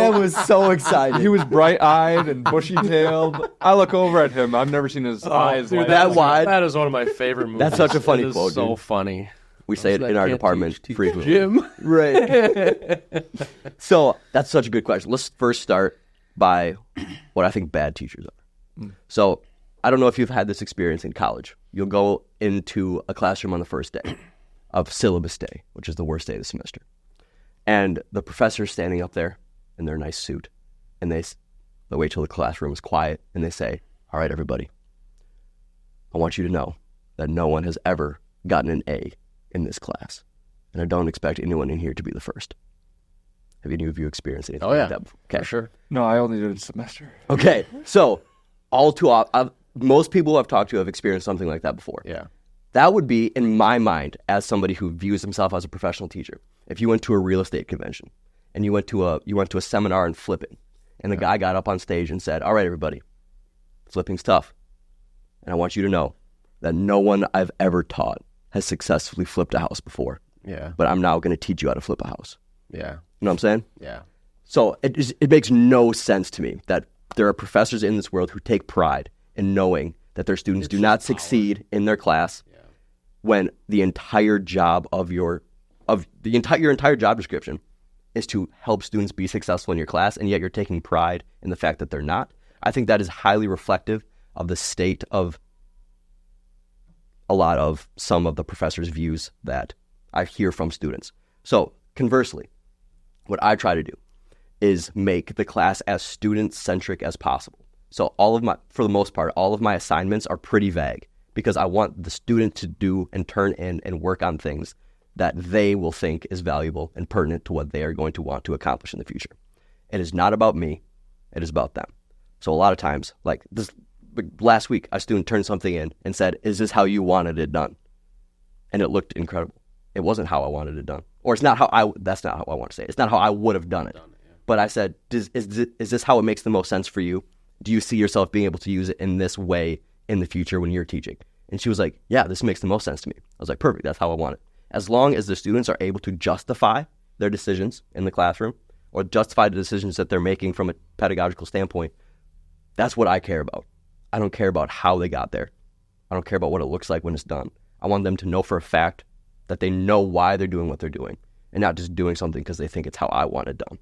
so excited. He was bright-eyed and bushy-tailed. I look over at him. I've never seen his eyes dude, like that wide. That is one of my favorite movies. That's such a funny It is quote, so dude. funny. We say it Those in that our can't department teach frequently. Gym. Right. So that's such a good question. Let's first start by what I think bad teachers are. So I don't know if you've had this experience in college. You'll go into a classroom on the first day of syllabus day, which is the worst day of the semester. And the professor's standing up there in their nice suit, and they wait till the classroom is quiet, and they say, all right, everybody, I want you to know that no one has ever gotten an A in this class, and I don't expect anyone in here to be the first. Have any of you experienced anything like that before? Okay. For sure. No, I only did a semester. Okay, so all too often, most people I've talked to have experienced something like that before. Yeah. That would be, in my mind, as somebody who views himself as a professional teacher, if you went to a real estate convention and you went to a seminar on flipping, and the guy got up on stage and said, all right, everybody, flipping's tough, and I want you to know that no one I've ever taught has successfully flipped a house before. Yeah. But I'm now going to teach you how to flip a house. Yeah. You know what I'm saying? Yeah. So it makes no sense to me that there are professors in this world who take pride in knowing that their students do not succeed in their class when the entire job of your entire job description is to help students be successful in your class, and yet you're taking pride in the fact that they're not. I think that is highly reflective of the state of a lot of some of the professors' views that I hear from students. So conversely, what I try to do is make the class as student-centric as possible. So for the most part, all of my assignments are pretty vague because I want the student to do and turn in and work on things that they will think is valuable and pertinent to what they are going to want to accomplish in the future. It is not about me. It is about them. So a lot of times, like last week, a student turned something in and said, is this how you wanted it done? And it looked incredible. It wasn't how I wanted it done. Or that's not how I want to say it. It's not how I would have done it. But I said, is this how it makes the most sense for you? Do you see yourself being able to use it in this way in the future when you're teaching? And she was like, yeah, this makes the most sense to me. I was like, perfect, that's how I want it. As long as the students are able to justify their decisions in the classroom or justify the decisions that they're making from a pedagogical standpoint, that's what I care about. I don't care about how they got there. I don't care about what it looks like when it's done. I want them to know for a fact that they know why they're doing what they're doing and not just doing something because they think it's how I want it done.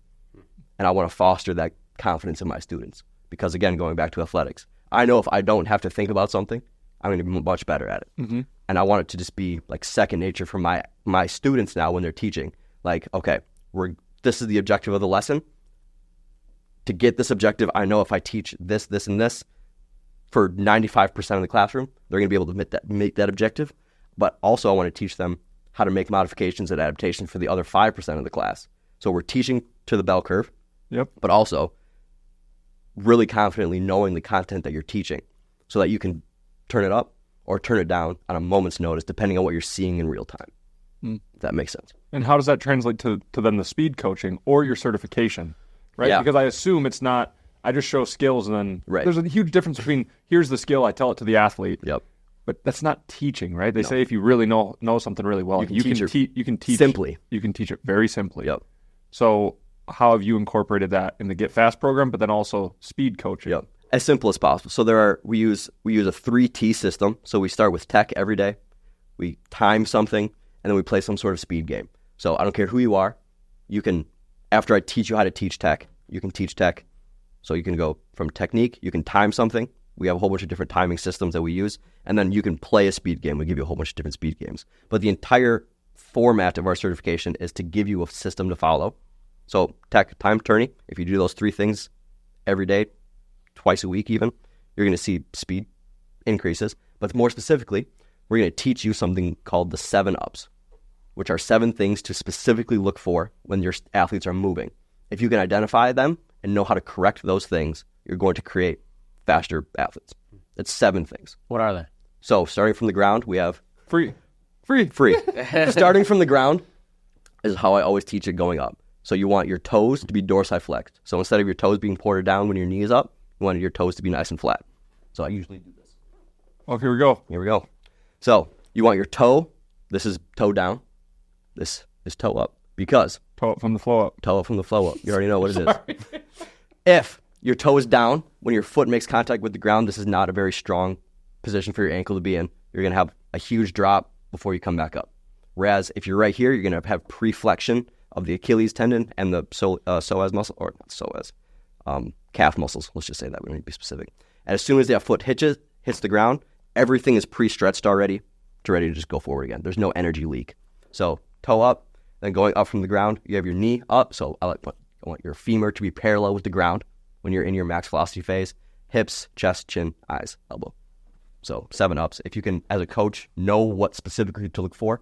And I want to foster that confidence in my students. Because again, going back to athletics, I know if I don't have to think about something, I'm going to be much better at it. Mm-hmm. And I want it to just be like second nature for my students now when they're teaching. Like, okay, this is the objective of the lesson. To get this objective, I know if I teach this, this, and this for 95% of the classroom, they're going to be able to make that objective. But also I want to teach them how to make modifications and adaptations for the other 5% of the class. So we're teaching to the bell curve, but also really confidently knowing the content that you're teaching so that you can turn it up or turn it down on a moment's notice, depending on what you're seeing in real time. If that makes sense. And how does that translate to then the speed coaching or your certification, right? Yeah. Because I assume it's not I just show skills, and then Right. there's a huge difference between here's the skill, I tell it to the athlete. Yep. But that's not teaching, right? They say if you really know something really well, you can teach simply. You can teach it very simply. Yep. So how have you incorporated that in the Get Fast program, but then also speed coaching? Yep. As simple as possible. So we use a 3T system. So we start with tech every day. We time something, and then we play some sort of speed game. So I don't care who you are. You can, after I teach you how to teach tech, you can teach tech. So you can go from technique, you can time something. We have a whole bunch of different timing systems that we use. And then you can play a speed game. We give you a whole bunch of different speed games. But the entire format of our certification is to give you a system to follow. So tech, time, tourney, if you do those 3 things every day, twice a week even, you're going to see speed increases. But more specifically, we're going to teach you something called the 7 ups, which are 7 things to specifically look for when your athletes are moving. If you can identify them and know how to correct those things, you're going to create faster athletes. It's 7 things. What are they? So starting from the ground, we have Free. Starting from the ground is how I always teach it going up. So you want your toes to be dorsiflexed. So instead of your toes being ported down when your knee is up, you want your toes to be nice and flat. So I usually do this. Oh, here we go. Here we go. So you want your toe, this is toe down, this is toe up. Because Toe up from the flow up. toe up from the flow up. You already know what it is. If your toe is down, when your foot makes contact with the ground, this is not a very strong position for your ankle to be in. You're going to have a huge drop before you come back up. Whereas if you're right here, you're going to have preflexion of the Achilles tendon and the psoas muscle, or not psoas, calf muscles. Let's just say that. We don't need to be specific. And as soon as that foot hits the ground, everything is pre-stretched already ready to just go forward again. There's no energy leak. So toe up, then going up from the ground, you have your knee up. So I want your femur to be parallel with the ground when you're in your max velocity phase. Hips, chest, chin, eyes, elbow. So 7 ups. If you can, as a coach, know what specifically to look for,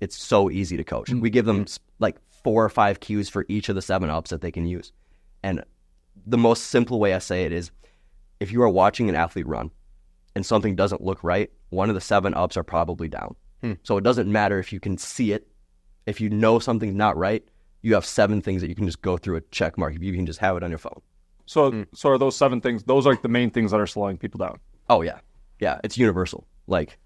it's so easy to coach. We give them like 4 or 5 cues for each of the 7 ups that they can use. And the most simple way I say it is, if you are watching an athlete run and something doesn't look right, one of the 7 ups are probably down. So it doesn't matter if you can see it. If you know something's not right, you have 7 things that you can just go through a check mark. If you can just have it on your phone. So are those 7 things, those are like the main things that are slowing people down? Oh, yeah. Yeah, it's universal. Like,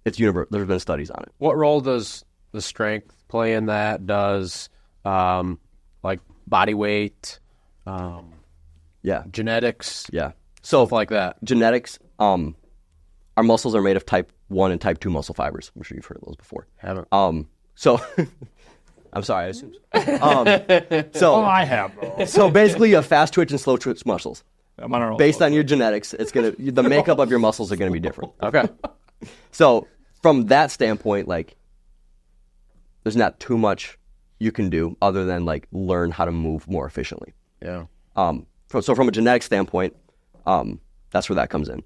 it's universal. There's been studies on it. What role does the strength play in that? Does like body weight, Yeah. genetics, Yeah. So stuff like that? genetics, our muscles are made of type 1 and type 2 muscle fibers. I'm sure you've heard of those before. Haven't. So I'm sorry, I assumed. So I have, bro. so basically you have fast twitch and slow twitch muscles. I'm on a roll. Based on your genetics, the makeup of your muscles are gonna be different. Okay. So from that standpoint, like, there's not too much you can do other than like learn how to move more efficiently. Yeah. So from a genetic standpoint, that's where that comes in.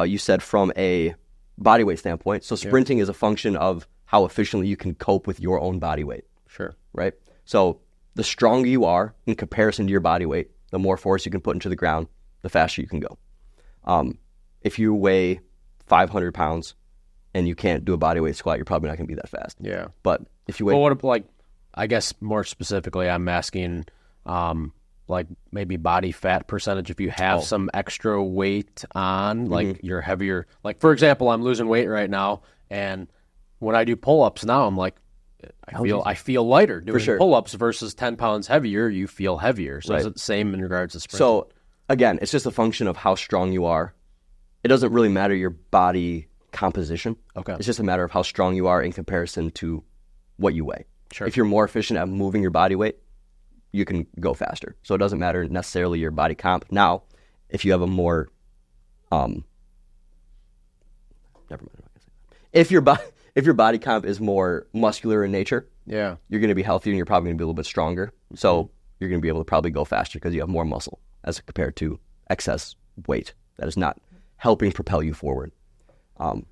You said from a body weight standpoint, so sprinting is a function of how efficiently you can cope with your own body weight, Sure. right? So the stronger you are in comparison to your body weight, the more force you can put into the ground, the faster you can go. If you weigh 500 pounds and you can't do a body weight squat, you're probably not going to be that fast. Yeah. But if you weigh... Well, what, like, I guess more specifically, I'm asking, like, maybe body fat percentage. If you have some extra weight on, like, you're heavier. Like, for example, I'm losing weight right now, and when I do pull-ups now, I'm like, I feel lighter doing pull-ups versus 10 pounds heavier. You feel heavier. So is it the same in regards to sprinting? So again, it's just a function of how strong you are. It doesn't really matter your body composition. Okay. It's just a matter of how strong you are in comparison to what you weigh. Sure. If you're more efficient at moving your body weight, you can go faster. So it doesn't matter necessarily your body comp. Now, if you have a more, never mind. If your body comp is more muscular in nature, Yeah. you're going to be healthier and you're probably going to be a little bit stronger. So you're going to be able to probably go faster because you have more muscle as compared to excess weight that is not helping propel you forward. If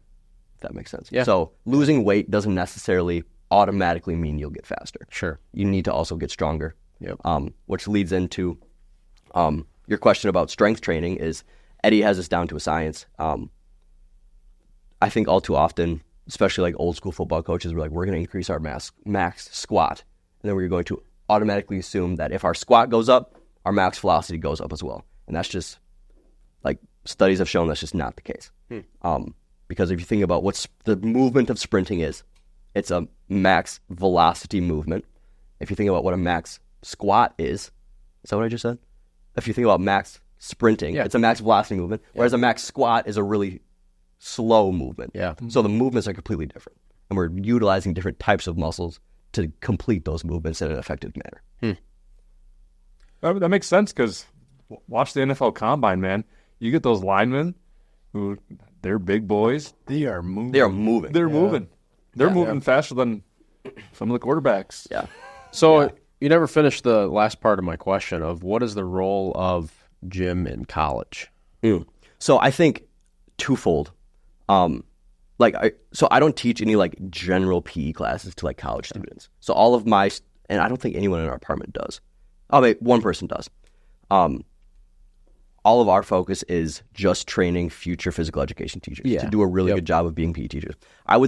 that makes sense. Yeah. So losing weight doesn't necessarily automatically mean you'll get faster. Sure. You need to also get stronger. Yep. Which leads into your question about strength training is Eddie has this down to a science. I think all too often, especially like old school football coaches, we're going to increase our max squat. And then we're going to automatically assume that if our squat goes up, our max velocity goes up as well. And that's just, like, studies have shown that's just not the case. Because if you think about what's the movement of sprinting is, it's a max velocity movement. If you think about what a max squat is that what I just said? If you think about max sprinting, it's a max velocity movement, whereas a max squat is a really slow movement. Yeah. So the movements are completely different. And we're utilizing different types of muscles to complete those movements in an effective manner. That makes sense because watch the NFL Combine, man. You get those linemen who, they're big boys. They are moving. They are moving. They're moving. They're moving faster than some of the quarterbacks. Yeah. So you never finished the last part of my question of what is the role of gym in college? So I think twofold. So I don't teach any like general PE classes to like college students. So all of my, and I don't think anyone in our department does. Oh, wait, one person does. All of our focus is just training future physical education teachers to do a really good job of being PE teachers. I'm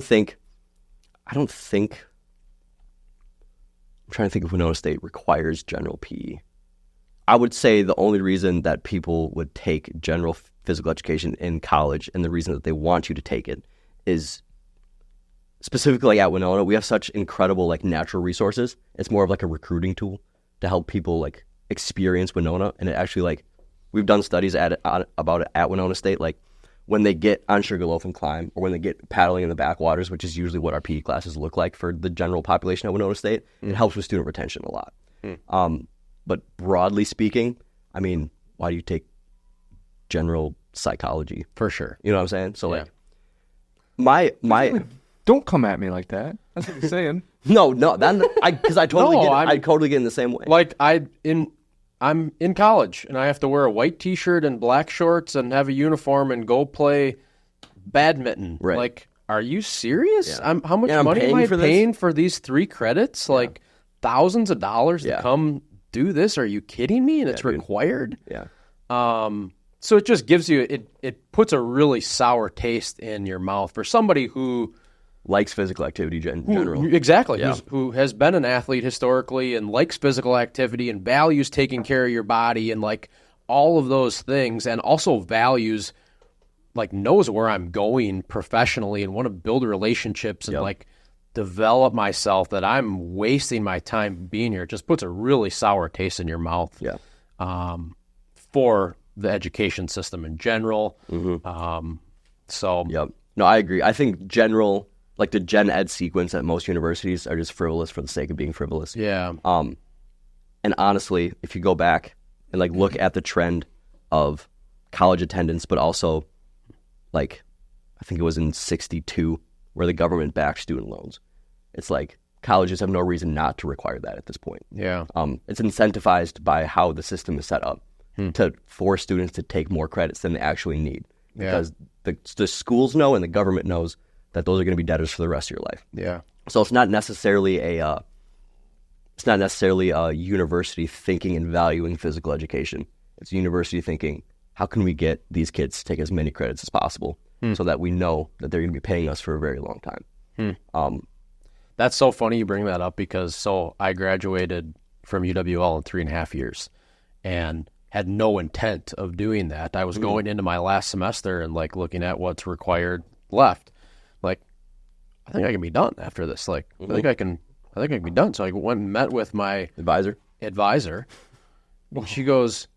trying to think if Winona State requires general PE. I would say the only reason that people would take general physical education in college and the reason that they want you to take it is specifically at Winona, we have such incredible like natural resources. It's more of like a recruiting tool to help people like experience Winona. And it actually like, we've done studies about it at Winona State. Like when they get on Sugarloaf and Climb or when they get paddling in the backwaters, which is usually what our PE classes look like for the general population at Winona State, it helps with student retention a lot. But broadly speaking, I mean, why do you take general psychology? For sure. You know what I'm saying? So like my Don't come at me like that. That's what you're saying. No, because I totally get in the same way. Like I'm in college and I have to wear a white T-shirt and black shorts and have a uniform and go play badminton. Right. Like, are you serious? Yeah. How much money am I paying for these 3 credits? Like thousands of dollars to come do this? Are you kidding me? And it's required. Yeah. So it just gives you it puts a really sour taste in your mouth for somebody who likes physical activity in general. Exactly. Who has been an athlete historically and likes physical activity and values taking care of your body and like all of those things and also values like knows where I'm going professionally and want to build relationships and like develop myself, that I'm wasting my time being here. It just puts a really sour taste in your mouth for the education system in general. No, I agree. I think general, like the gen ed sequence at most universities are just frivolous for the sake of being frivolous. Yeah. And honestly, if you go back and like look at the trend of college attendance, but also like, I think it was in 62 where the government backed student loans. It's like colleges have no reason not to require that at this point. Yeah. It's incentivized by how the system is set up to force students to take more credits than they actually need. Because the schools know and the government knows that those are going to be debtors for the rest of your life. Yeah. So it's not necessarily a university thinking and valuing physical education. It's a university thinking, how can we get these kids to take as many credits as possible so that we know that they're going to be paying us for a very long time. That's so funny you bring that up because I graduated from UWL in 3.5 years and had no intent of doing that. I was going into my last semester and like looking at what's required left. Like, I think I can be done after this. Like, I think I can be done. So I went and met with my advisor. She goes,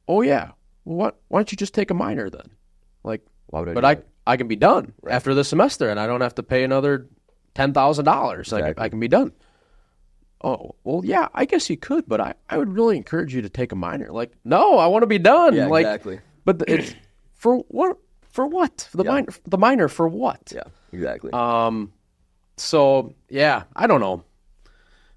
"Oh yeah, why don't you just take a minor then?" Like, I can be done after this semester and I don't have to pay another $10,000. Like, I can be done. Oh, well, yeah, I guess you could, but I would really encourage you to take a minor. Like, no, I want to be done. Yeah, like, exactly. But it's for what? For what? The minor for what? Yeah, exactly. So yeah, I don't know.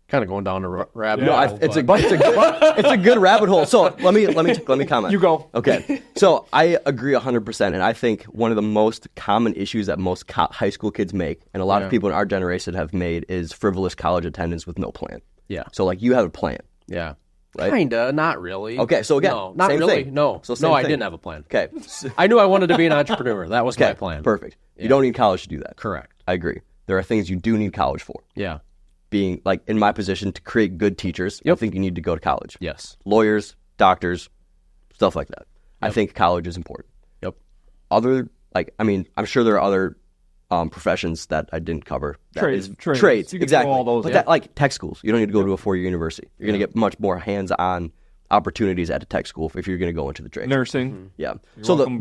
Kind of going down a rabbit hole. No, it's a good rabbit hole. So let me comment. You go. Okay. So I agree 100%, and I think one of the most common issues that most high school kids make, and a lot of people in our generation have made, is frivolous college attendance with no plan. Yeah. So like you have a plan. Yeah. Right? Kinda, not really. Okay, so again, no, not same really. thing. No, So same no, I thing. didn't have a plan. Okay. I knew I wanted to be an entrepreneur. That was my plan. Perfect. You don't need college to do that. Correct. I agree. There are things you do need college for. Yeah. Being like in my position to create good teachers, I think you need to go to college. Yes. Lawyers, doctors, stuff like that. I think college is important. Yep. I'm sure there are other professions that I didn't cover. Trades. Trades, You can exactly. throw all those but in. that, like tech schools, you don't need to go to a 4-year university. You're going to get much more hands-on opportunities at a tech school if you're going to go into the trades. Nursing. Yeah. You're So welcome,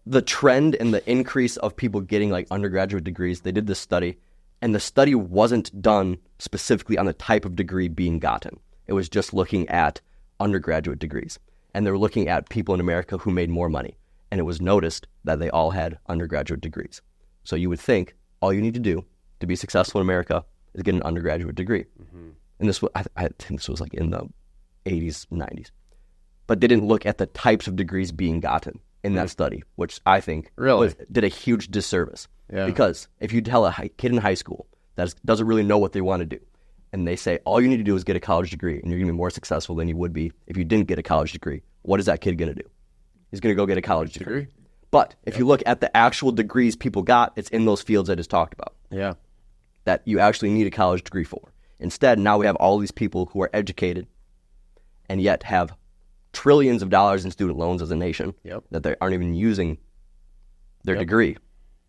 the trend and the increase of people getting like undergraduate degrees, they did this study, and the study wasn't done specifically on the type of degree being gotten. It was just looking at undergraduate degrees. And they were looking at people in America who made more money. And it was noticed that they all had undergraduate degrees. So you would think all you need to do to be successful in America is get an undergraduate degree. And this was, I think this was like in the 80s, 90s. But they didn't look at the types of degrees being gotten in that study, which I think did a huge disservice. Yeah. Because if you tell a kid in high school that doesn't really know what they want to do, and they say all you need to do is get a college degree and you're going to be more successful than you would be if you didn't get a college degree, what is that kid going to do? He's going to go get a college degree. But if you look at the actual degrees people got, it's in those fields I just talked about. Yeah. That you actually need a college degree for. Instead, now we have all these people who are educated and yet have trillions of dollars in student loans as a nation that they aren't even using their degree.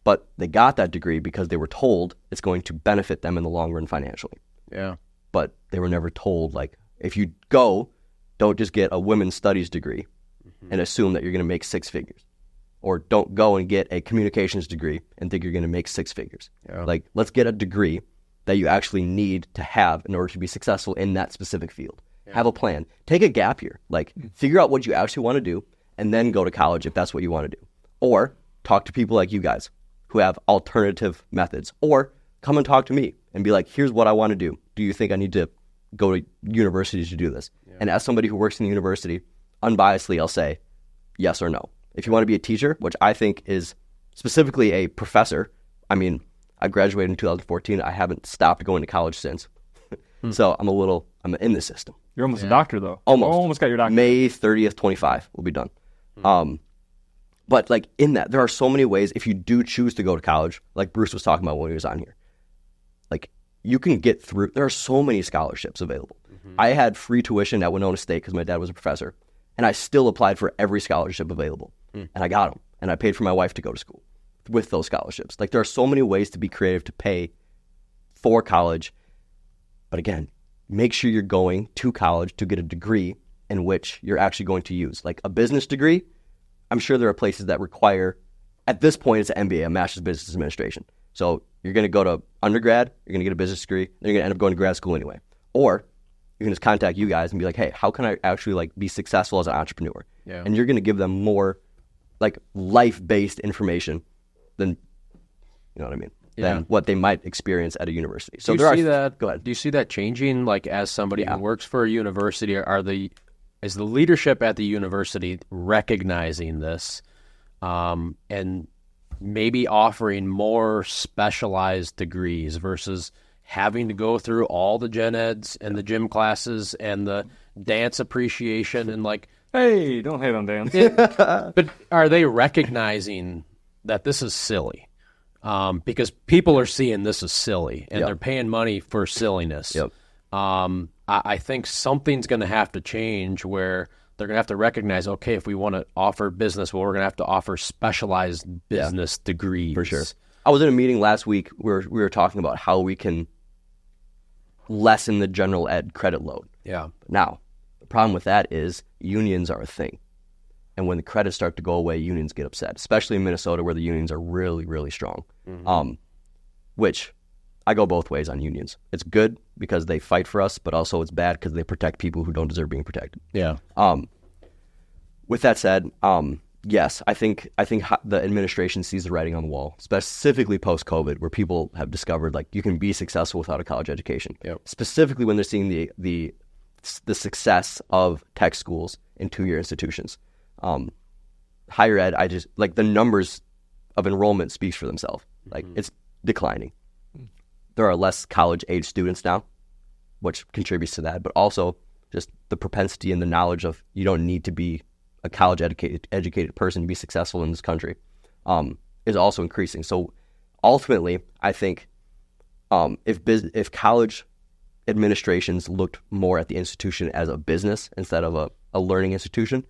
But they got that degree because they were told it's going to benefit them in the long run financially. Yeah. But they were never told, like, if you go, don't just get a women's studies degree and assume that you're going to make 6 figures. Or don't go and get a communications degree and think you're going to make 6 figures. Yeah. Like, let's get a degree that you actually need to have in order to be successful in that specific field. Have a plan. Take a gap year. Like, figure out what you actually want to do and then go to college if that's what you want to do. Or talk to people like you guys who have alternative methods. Or come and talk to me and be like, here's what I want to do. Do you think I need to go to university to do this? And as somebody who works in the university, unbiasedly, I'll say yes or no. If you want to be a teacher, which I think is specifically a professor, I mean, I graduated in 2014. I haven't stopped going to college since. So I'm in the system. You're almost a doctor, though. Almost. Almost got your doctor. May 30th, 25 will be done. But like in that, there are so many ways if you do choose to go to college, like Bruce was talking about when he was on here. Like you can get through, there are so many scholarships available. I had free tuition at Winona State because my dad was a professor, and I still applied for every scholarship available, and I got them, and I paid for my wife to go to school with those scholarships. Like there are so many ways to be creative to pay for college, but again, make sure you're going to college to get a degree in which you're actually going to use. Like a business degree, I'm sure there are places that require, at this point, it's an MBA, a Master's of Business Administration. So you're going to go to undergrad, you're going to get a business degree, then you're going to end up going to grad school anyway. Or you can just contact you guys and be like, hey, how can I actually like be successful as an entrepreneur? Yeah. And you're going to give them more like life-based information than, you know what I mean, than what they might experience at a university. So do there you see are, that? Go ahead. Do you see that changing? Like as somebody who works for a university, is the leadership at the university recognizing this, and maybe offering more specialized degrees versus having to go through all the gen eds and the gym classes and the dance appreciation and like, hey, don't hate on dance. but are they recognizing that this is silly? Because people are seeing this as silly, and they're paying money for silliness. I think something's going to have to change where they're going to have to recognize, okay, if we want to offer business, well, we're going to have to offer specialized business degrees. For sure. I was in a meeting last week where we were talking about how we can lessen the general ed credit load. Yeah. Now, the problem with that is unions are a thing. And when the credits start to go away, unions get upset, especially in Minnesota where the unions are really, really strong. Which I go both ways on unions. It's good because they fight for us, but also it's bad because they protect people who don't deserve being protected. Yeah. With that said, yes, I think the administration sees the writing on the wall, specifically post-COVID, where people have discovered like you can be successful without a college education. Specifically when they're seeing the success of tech schools in 2-year institutions. Higher ed, I just like the numbers of enrollment speaks for themselves. Like it's declining. There are less college-age students now, which contributes to that, but also just the propensity and the knowledge of you don't need to be a college-educated person to be successful in this country is also increasing. So ultimately, I think if college administrations looked more at the institution as a business instead of a a learning institution,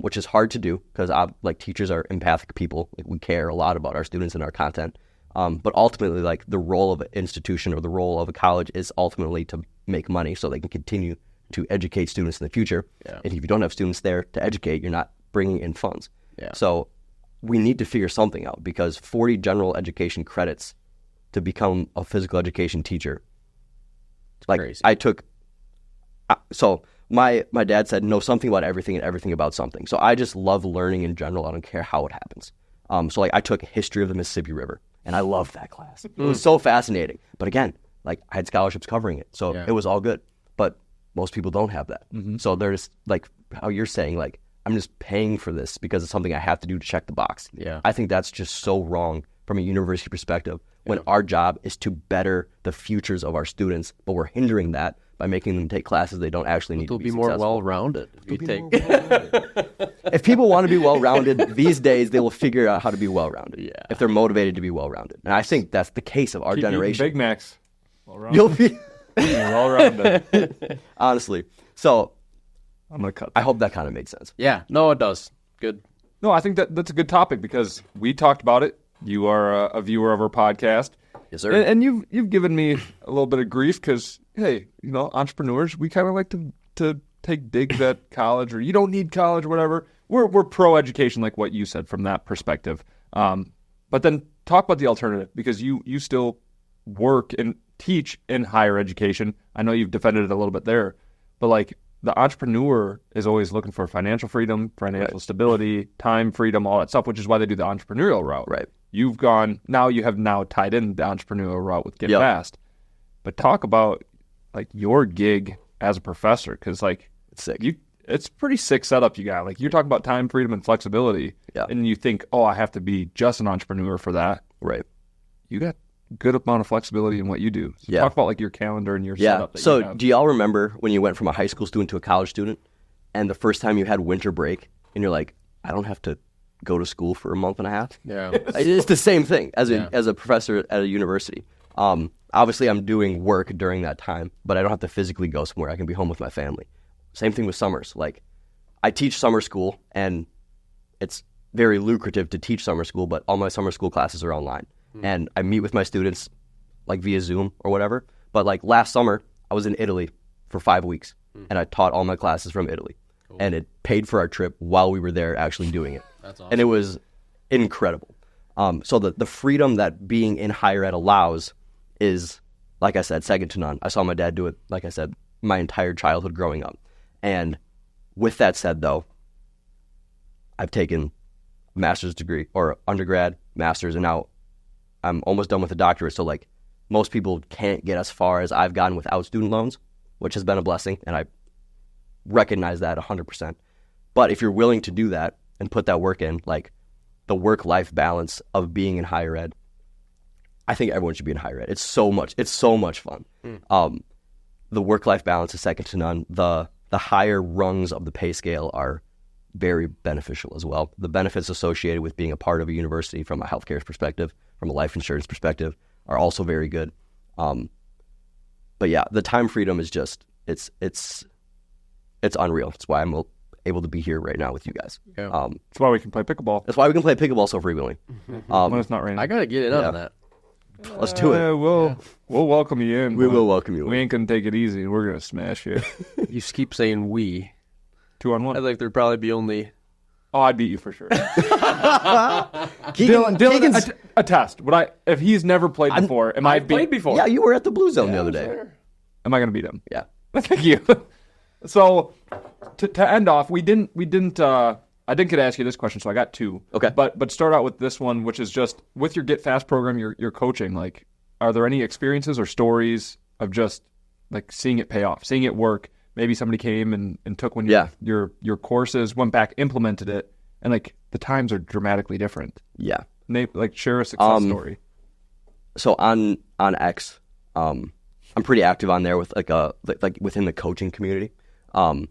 which is hard to do because like teachers are empathic people. Like, we care a lot about our students and our content. But ultimately, like, the role of an institution or the role of a college is ultimately to make money so they can continue to educate students in the future. And if you don't have students there to educate, you're not bringing in funds. So we need to figure something out, because 40 general education credits to become a physical education teacher. Like, crazy. So my dad said, know something about everything and everything about something. So I just love learning in general. I don't care how it happens. So like, I took history of the Mississippi River, and I loved that class. It was so fascinating. But again, like, I had scholarships covering it, so it was all good. But most people don't have that. So they're just like how you're saying, like, I'm just paying for this because it's something I have to do to check the box. I think that's just so wrong from a university perspective, when our job is to better the futures of our students, but we're hindering that by making them take classes they don't actually need to be successful. They'll be more well-rounded. If people want to be well-rounded these days, they will figure out how to be well-rounded. If they're motivated to be well-rounded. And I think that's the case of our generation. Big Macs. You'll be well-rounded. Honestly. So I'm going to cut that. I hope that kind of makes sense. Yeah. No, it does. Good. No, I think that's a good topic, because we talked about it. You are a viewer of our podcast. Yes, sir. And you've given me a little bit of grief because, hey, entrepreneurs, we kind of like to take digs at college, or you don't need college or whatever. We're pro-education, like what you said, from that perspective. But then talk about the alternative, because you still work and teach in higher education. I know you've defended it a little bit there, but like, the entrepreneur is always looking for financial freedom, financial stability, time freedom, all that stuff, which is why they do the entrepreneurial route. Right. You have now tied in the entrepreneurial route with Get F.A.S.T. But talk about like your gig as a professor, because like, it's sick. It's pretty sick setup you got. Like, you're talking about time freedom and flexibility, and you think, oh, I have to be just an entrepreneur for that. Right. You got good amount of flexibility in what you do. So talk about like your calendar and your setup. That so you have. Do y'all remember when you went from a high school student to a college student, and the first time you had winter break, and you're like, I don't have to go to school for a month and a half? Yeah. It's the same thing as a professor at a university. Obviously, I'm doing work during that time, but I don't have to physically go somewhere. I can be home with my family. Same thing with summers. Like, I teach summer school, and it's very lucrative to teach summer school, but all my summer school classes are online. And I meet with my students like via Zoom or whatever. But like last summer, I was in Italy for 5 weeks, and I taught all my classes from Italy. Cool. And it paid for our trip while we were there actually doing it. That's awesome. And it was incredible. So the freedom that being in higher ed allows is, like I said, second to none. I saw my dad do it, like I said, my entire childhood growing up. And with that said, though, I've taken a master's degree, or undergrad, master's, and now I'm almost done with a doctorate. So like, most people can't get as far as I've gotten without student loans, which has been a blessing, and I recognize that 100%. But if you're willing to do that and put that work in, like the work-life balance of being in higher ed, I think everyone should be in higher ed. It's so much fun. The work-life balance is second to none. The higher rungs of the pay scale are very beneficial as well. The benefits associated with being a part of a university from a healthcare perspective, from a life insurance perspective, are also very good. But yeah, the time freedom is just, it's unreal. That's why I'm able to be here right now with you guys. Yeah. That's why we can play pickleball. That's why we can play pickleball so frequently. When it's not raining. I got to get in on that. Let's do it. We'll welcome you in. We will welcome you in. We ain't going to take it easy. We're going to smash you. You keep saying we. 2-on-1. I think there'd probably be only... Oh, I'd beat you for sure. Keegan's Dillon, attest. If he's never pided before, am I played before? Yeah, you were at the Blue Zone the other day. Sure. Am I going to beat him? Yeah. Thank you. So, to end off, I didn't get to ask you this question, so I got two. Okay. But start out with this one, which is just with your Get Fast program, you're coaching. Like, are there any experiences or stories of just like seeing it pay off, seeing it work? Maybe somebody came and took one of your courses, went back, implemented it, and like the times are dramatically different. Yeah. And they like share a success story. So on X, I'm pretty active on there with like within the coaching community. And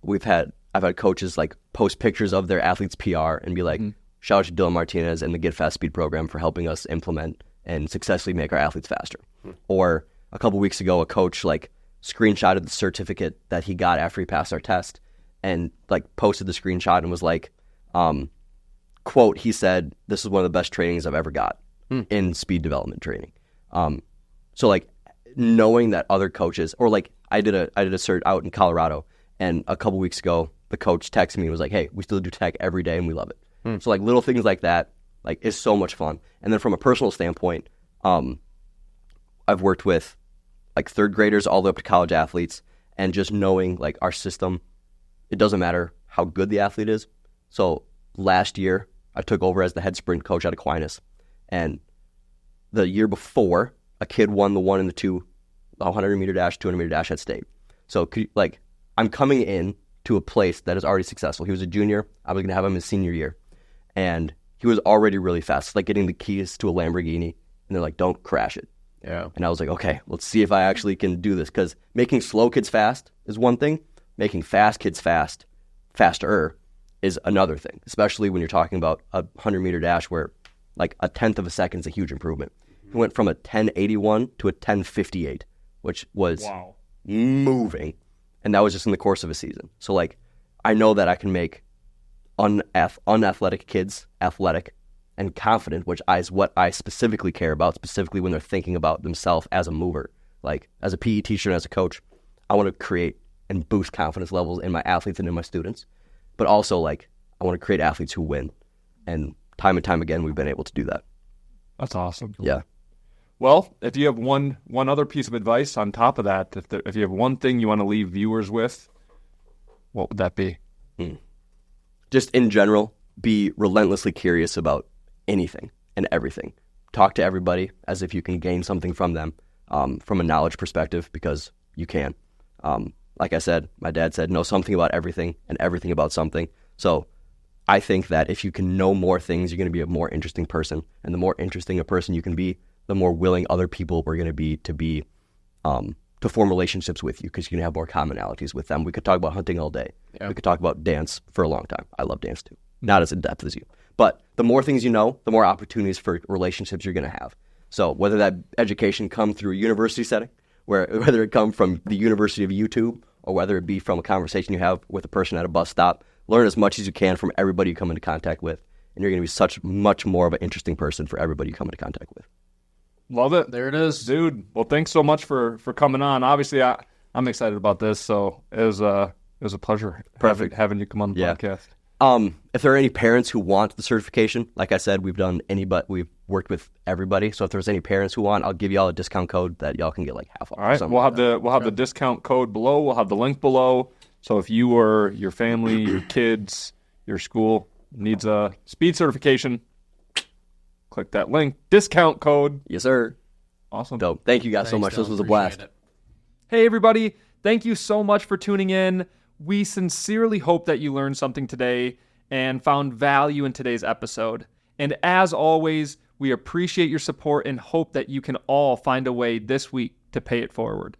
I've had coaches like post pictures of their athletes' PR and be like, shout out to Dillon Martinez and the Get Fast Speed program for helping us implement and successfully make our athletes faster. Or a couple weeks ago, a coach like screenshotted the certificate that he got after he passed our test and like posted the screenshot and was like, quote, he said, "This is one of the best trainings I've ever got in speed development training." So like knowing that other coaches, or like I did a cert out in Colorado, and a couple weeks ago the coach texted me and was like, "Hey, we still do tech every day and we love it." So like little things like that like is so much fun. And then from a personal standpoint, I've worked with like third graders all the way up to college athletes, and just knowing like our system, it doesn't matter how good the athlete is. So last year I took over as the head sprint coach at Aquinas, and the year before a kid won the 1 and the 2, the 100-meter dash, 200-meter dash at state. So like I'm coming in to a place that is already successful. He was a junior. I was going to have him his senior year, and he was already really fast. It's like getting the keys to a Lamborghini, and they're like, "Don't crash it." Yeah. And I was like, okay, let's see if I actually can do this, because making slow kids fast is one thing. Making fast kids faster is another thing, especially when you're talking about a 100-meter dash where like a tenth of a second is a huge improvement. He went from a 10.81 to a 10.58, which was moving. And that was just in the course of a season. So like I know that I can make unathletic kids athletic and confident, which is what I specifically care about, specifically when they're thinking about themselves as a mover. Like as a PE teacher and as a coach, I want to create and boost confidence levels in my athletes and in my students. But also like I want to create athletes who win. And time again, we've been able to do that. That's awesome. Yeah. Well, if you have one other piece of advice on top of that, if you have one thing you want to leave viewers with, what would that be? Just in general, be relentlessly curious about anything and everything. Talk to everybody as if you can gain something from them, from a knowledge perspective, because you can. Like I said, my dad said, know something about everything and everything about something. So I think that if you can know more things, you're going to be a more interesting person. And the more interesting a person you can be, the more willing other people were going to be to form relationships with you, because you can have more commonalities with them. We could talk about hunting all day. Yeah. We could talk about dance for a long time. I love dance too. Not as in depth as you. But the more things you know, the more opportunities for relationships you're going to have. So whether that education come through a university setting, whether it come from the University of YouTube, or whether it be from a conversation you have with a person at a bus stop, learn as much as you can from everybody you come into contact with, and you're going to be much more of an interesting person for everybody you come into contact with. Love it. There it is. Dude, well, thanks so much for coming on. Obviously, I'm excited about this, so it was a pleasure having you come on the podcast. If there are any parents who want the certification, like I said, we've worked with everybody. So if there's any parents who want, I'll give y'all a discount code that y'all can get like half off. All right, we'll have the discount code below. We'll have the link below. So if you or your family, your kids, your school needs a speed certification, click that link. Discount code. Yes, sir. Awesome. Dope. Thank you guys so much. This was a blast. Hey, everybody. Thank you so much for tuning in. We sincerely hope that you learned something today and found value in today's episode. And as always, we appreciate your support and hope that you can all find a way this week to pay it forward.